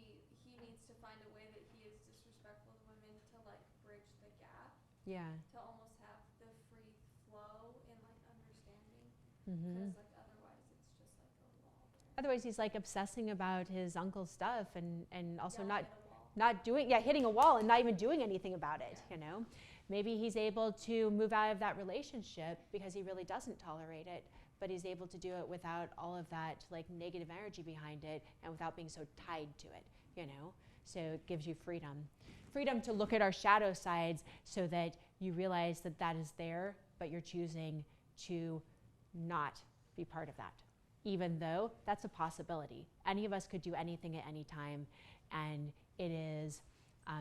needs to find a way that he is disrespectful to women to like bridge the gap. Yeah. To almost have the free flow in like understanding. Mm-hmm. Because like otherwise it's just like a wall there. Otherwise he's like obsessing about his uncle's stuff and also Yelling hitting a wall and not even doing anything about it, you know. Maybe he's able to move out of that relationship because he really doesn't tolerate it, but he's able to do it without all of that like negative energy behind it and without being so tied to it, you know. So it gives you freedom. Freedom to look at our shadow sides so that you realize that that is there, but you're choosing to not be part of that, even though that's a possibility. Any of us could do anything at any time, and it is,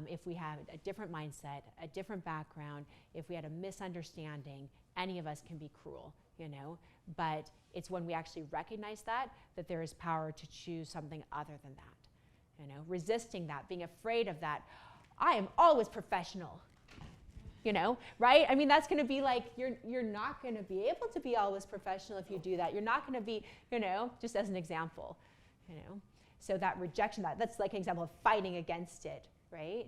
if we have a different mindset, a different background, if we had a misunderstanding, any of us can be cruel, you know. But it's when we actually recognize that there is power to choose something other than that, you know. Resisting that, being afraid of that. I am always professional, you know, right? I mean, that's going to be like, you're not going to be able to be always professional if you do that. You're not going to be, you know, just as an example, you know. So that rejection, that's like an example of fighting against it, right?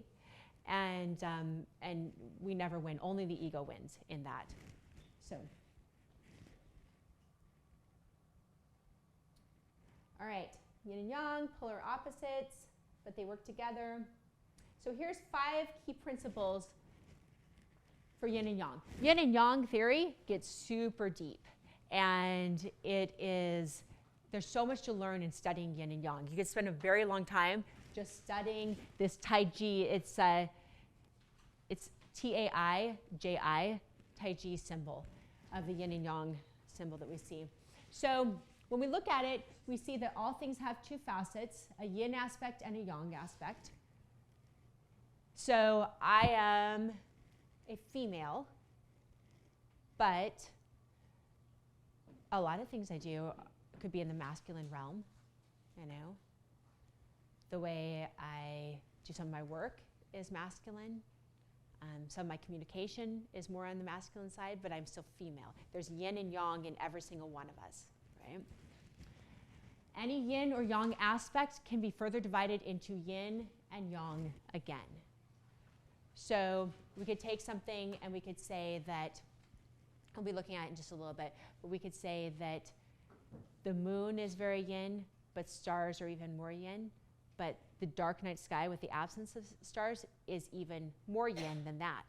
And we never win. Only the ego wins in that. So. All right, yin and yang, polar opposites, but they work together. So here's 5 key principles for yin and yang. Yin and yang theory gets super deep, and there's so much to learn in studying yin and yang. You could spend a very long time just studying this Tai Chi. It's T-A-I-J-I, Tai Chi symbol of the yin and yang symbol that we see. So when we look at it, we see that all things have 2 facets, a yin aspect and a yang aspect. So I am a female, but a lot of things I do could be in the masculine realm, you know. The way I do some of my work is masculine. Some of my communication is more on the masculine side, but I'm still female. There's yin and yang in every single one of us, right? Any yin or yang aspect can be further divided into yin and yang again. So we could take something and we could say that, I'll be looking at it in just a little bit, but we could say that the moon is very yin, but stars are even more yin. But the dark night sky with the absence of stars is even more yin than that.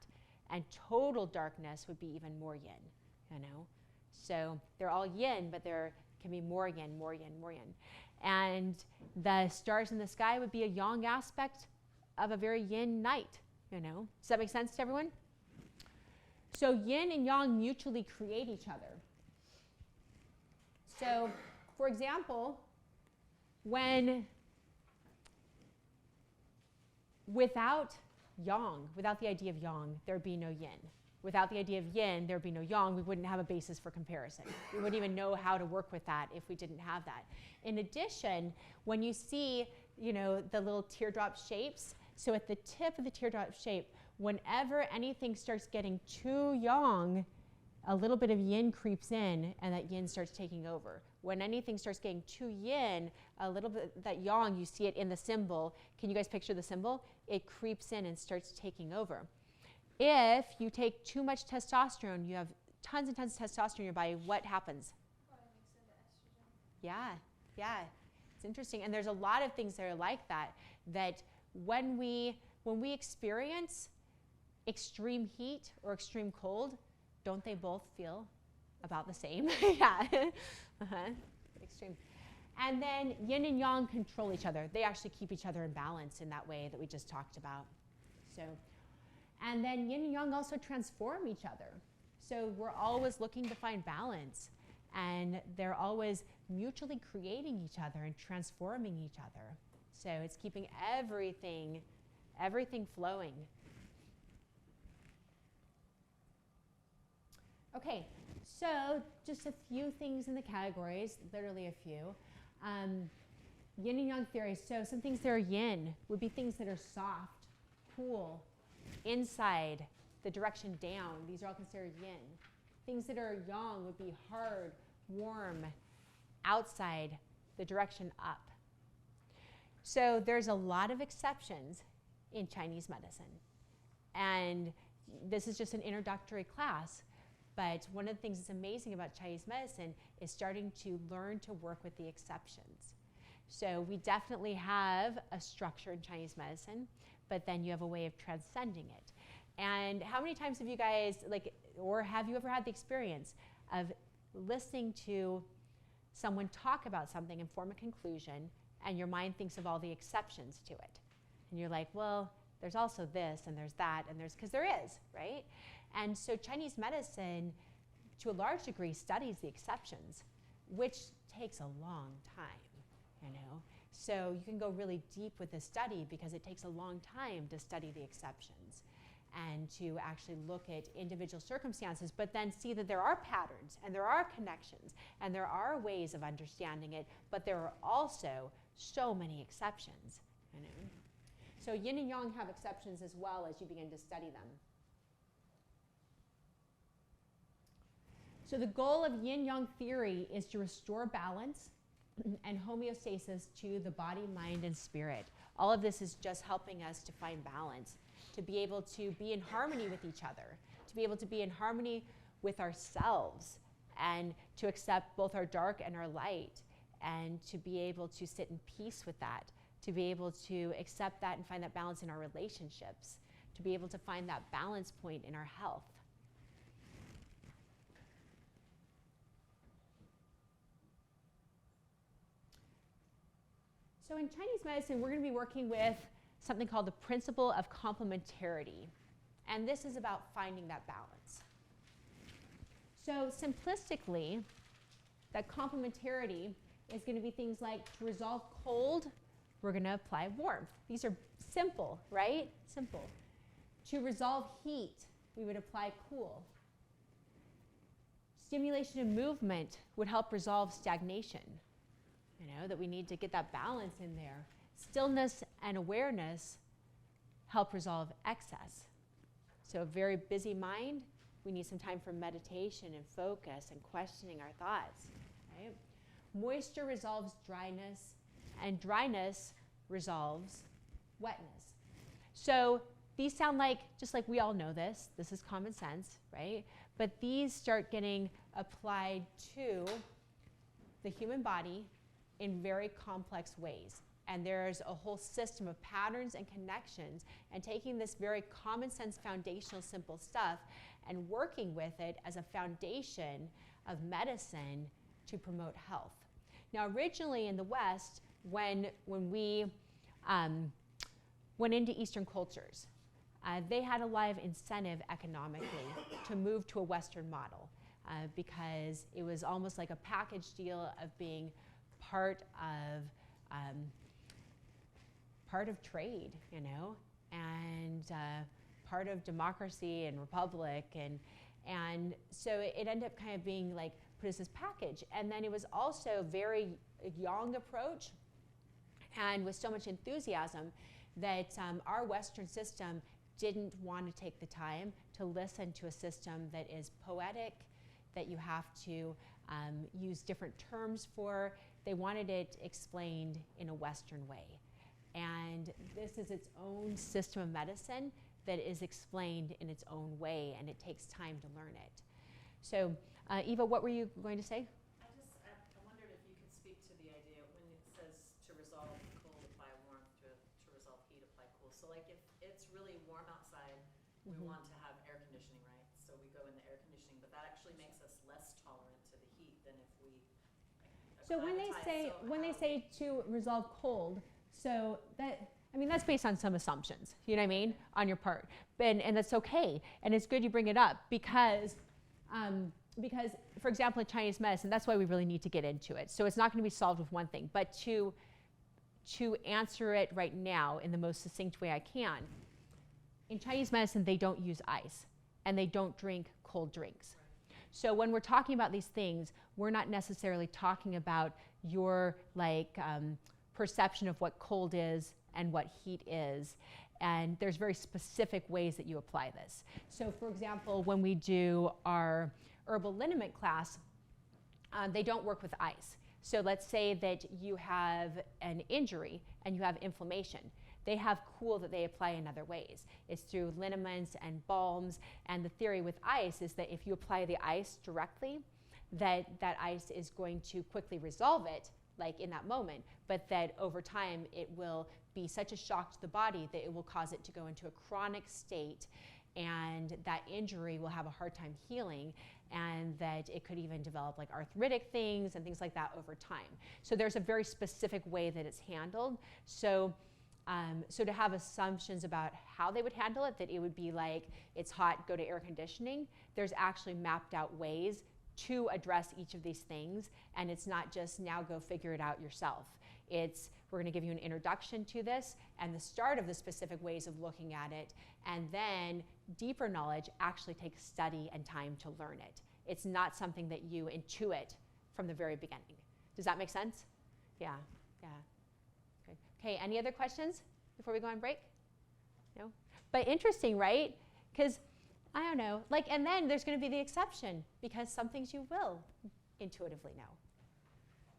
And total darkness would be even more yin, you know? So they're all yin, but there can be more yin, more yin, more yin. And the stars in the sky would be a yang aspect of a very yin night, you know? Does that make sense to everyone? So yin and yang mutually create each other. So, for example, without yang, without the idea of yang, there'd be no yin. Without the idea of yin, there'd be no yang. We wouldn't have a basis for comparison. We wouldn't even know how to work with that if we didn't have that. In addition, when you see, you know, the little teardrop shapes, so at the tip of the teardrop shape, whenever anything starts getting too yang, a little bit of yin creeps in and that yin starts taking over. When anything starts getting too yin, a little bit that yang, you see it in the symbol. Can you guys picture the symbol? It creeps in and starts taking over. If you take too much testosterone, you have tons and tons of testosterone in your body, what happens? Probably makes it estrogen. Yeah, it's interesting. And there's a lot of things that are like that, that when we experience extreme heat or extreme cold, don't they both feel about the same? Yeah. Extreme. And then yin and yang control each other. They actually keep each other in balance in that way that we just talked about. So, and then yin and yang also transform each other. So we're always looking to find balance, and they're always mutually creating each other and transforming each other. So it's keeping everything flowing. Okay, so just a few things in the categories, literally a few. Yin and yang theory. So some things that are yin would be things that are soft, cool, inside, the direction down. These are all considered yin. Things that are yang would be hard, warm, outside, the direction up. So there's a lot of exceptions in Chinese medicine. And this is just an introductory class. But one of the things that's amazing about Chinese medicine is starting to learn to work with the exceptions. So we definitely have a structure in Chinese medicine, but then you have a way of transcending it. And how many times have you guys, or have you ever had the experience of listening to someone talk about something and form a conclusion, and your mind thinks of all the exceptions to it? And you're like, well, there's also this, and there's that, and because there is, right? And so Chinese medicine, to a large degree, studies the exceptions, which takes a long time, you know. So you can go really deep with the study because it takes a long time to study the exceptions and to actually look at individual circumstances, but then see that there are patterns and there are connections and there are ways of understanding it, but there are also so many exceptions, you know. So yin and yang have exceptions as well as you begin to study them. So the goal of yin-yang theory is to restore balance and homeostasis to the body, mind, and spirit. All of this is just helping us to find balance, to be able to be in harmony with each other, to be able to be in harmony with ourselves, and to accept both our dark and our light, and to be able to sit in peace with that, to be able to accept that and find that balance in our relationships, to be able to find that balance point in our health. So in Chinese medicine, we're going to be working with something called the principle of complementarity. And this is about finding that balance. So simplistically, that complementarity is going to be things like to resolve cold, we're going to apply warmth. These are simple, right? Simple. To resolve heat, we would apply cool. Stimulation of movement would help resolve stagnation. That we need to get that balance in there. Stillness and awareness help resolve excess. So a very busy mind, we need some time for meditation and focus and questioning our thoughts. Right? Moisture resolves dryness, and dryness resolves wetness. So these sound like, just like we all know this is common sense, right? But these start getting applied to the human body in very complex ways. And there's a whole system of patterns and connections, and taking this very common sense, foundational, simple stuff and working with it as a foundation of medicine to promote health. Now, originally in the West, when we went into Eastern cultures, they had a lot of incentive economically to move to a Western model because it was almost like a package deal of being part of trade, and part of democracy and republic, and so it ended up kind of being like put as this package. And then it was also very young approach, and with so much enthusiasm that our Western system didn't want to take the time to listen to a system that is poetic, that you have to use different terms for. They wanted it explained in a Western way. And this is its own system of medicine that is explained in its own way, and it takes time to learn it. So, Eva, what were you going to say? I wondered if you could speak to the idea when it says to resolve cold, apply warmth, to resolve heat, apply cool. So like if it's really warm outside, we want to have air conditioning, right? So we go in the air conditioning, but that actually makes us less tolerant to the heat than if we So when they say to resolve cold, so that's based on some assumptions, you know what I mean, on your part. And that's okay. And it's good you bring it up because, for example, in Chinese medicine, that's why we really need to get into it. So it's not going to be solved with one thing, but to answer it right now in the most succinct way I can, in Chinese medicine, they don't use ice and they don't drink cold drinks. So when we're talking about these things, we're not necessarily talking about your perception of what cold is and what heat is. And there's very specific ways that you apply this. So for example, when we do our herbal liniment class, they don't work with ice. So let's say that you have an injury and you have inflammation. They have cool that they apply in other ways. It's through liniments and balms. And the theory with ice is that if you apply the ice directly, that ice is going to quickly resolve it, like in that moment, but that over time it will be such a shock to the body that it will cause it to go into a chronic state, and that injury will have a hard time healing, and that it could even develop like arthritic things and things like that over time. So there's a very specific way that it's handled. So to have assumptions about how they would handle it, that it would be like, it's hot, go to air conditioning, there's actually mapped out ways to address each of these things, and it's not just now go figure it out yourself. It's we're going to give you an introduction to this and the start of the specific ways of looking at it, and then deeper knowledge actually takes study and time to learn it. It's not something that you intuit from the very beginning. Does that make sense? Yeah. Good. Okay, any other questions before we go on break? No? But interesting, right? Because I don't know, and then there's going to be the exception, because some things you will intuitively know.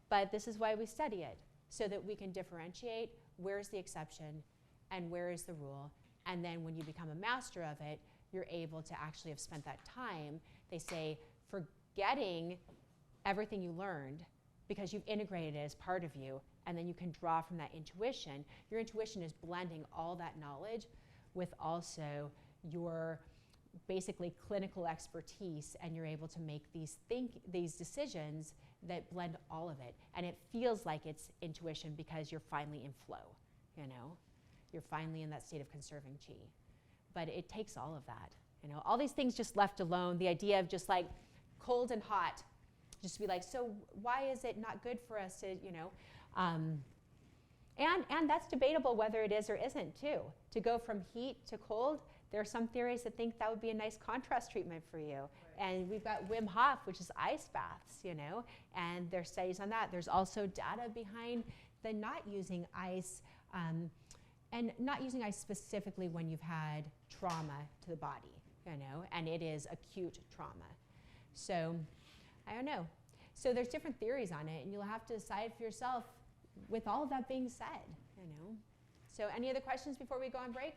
But this is why we study it, so that we can differentiate where's the exception and where is the rule. And then when you become a master of it, you're able to actually have spent that time, they say, forgetting everything you learned because you've integrated it as part of you, and then you can draw from that intuition. Your intuition is blending all that knowledge with also your basically clinical expertise, and you're able to make these decisions that blend all of it. And it feels like it's intuition because you're finally in flow, you know? You're finally in that state of conserving chi. But it takes all of that, you know? All these things just left alone, the idea of just like cold and hot, just to be like, so why is it not good for us to, you know? And that's debatable whether it is or isn't too. To go from heat to cold, there are some theories that think that would be a nice contrast treatment for you. Right. And we've got Wim Hof, which is ice baths, you know, and there's studies on that. There's also data behind the not using ice, and not using ice specifically when you've had trauma to the body, you know, and it is acute trauma. So, I don't know. So there's different theories on it, and you'll have to decide for yourself with all of that being said, you know. So any other questions before we go on break?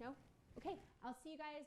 No? Okay, I'll see you guys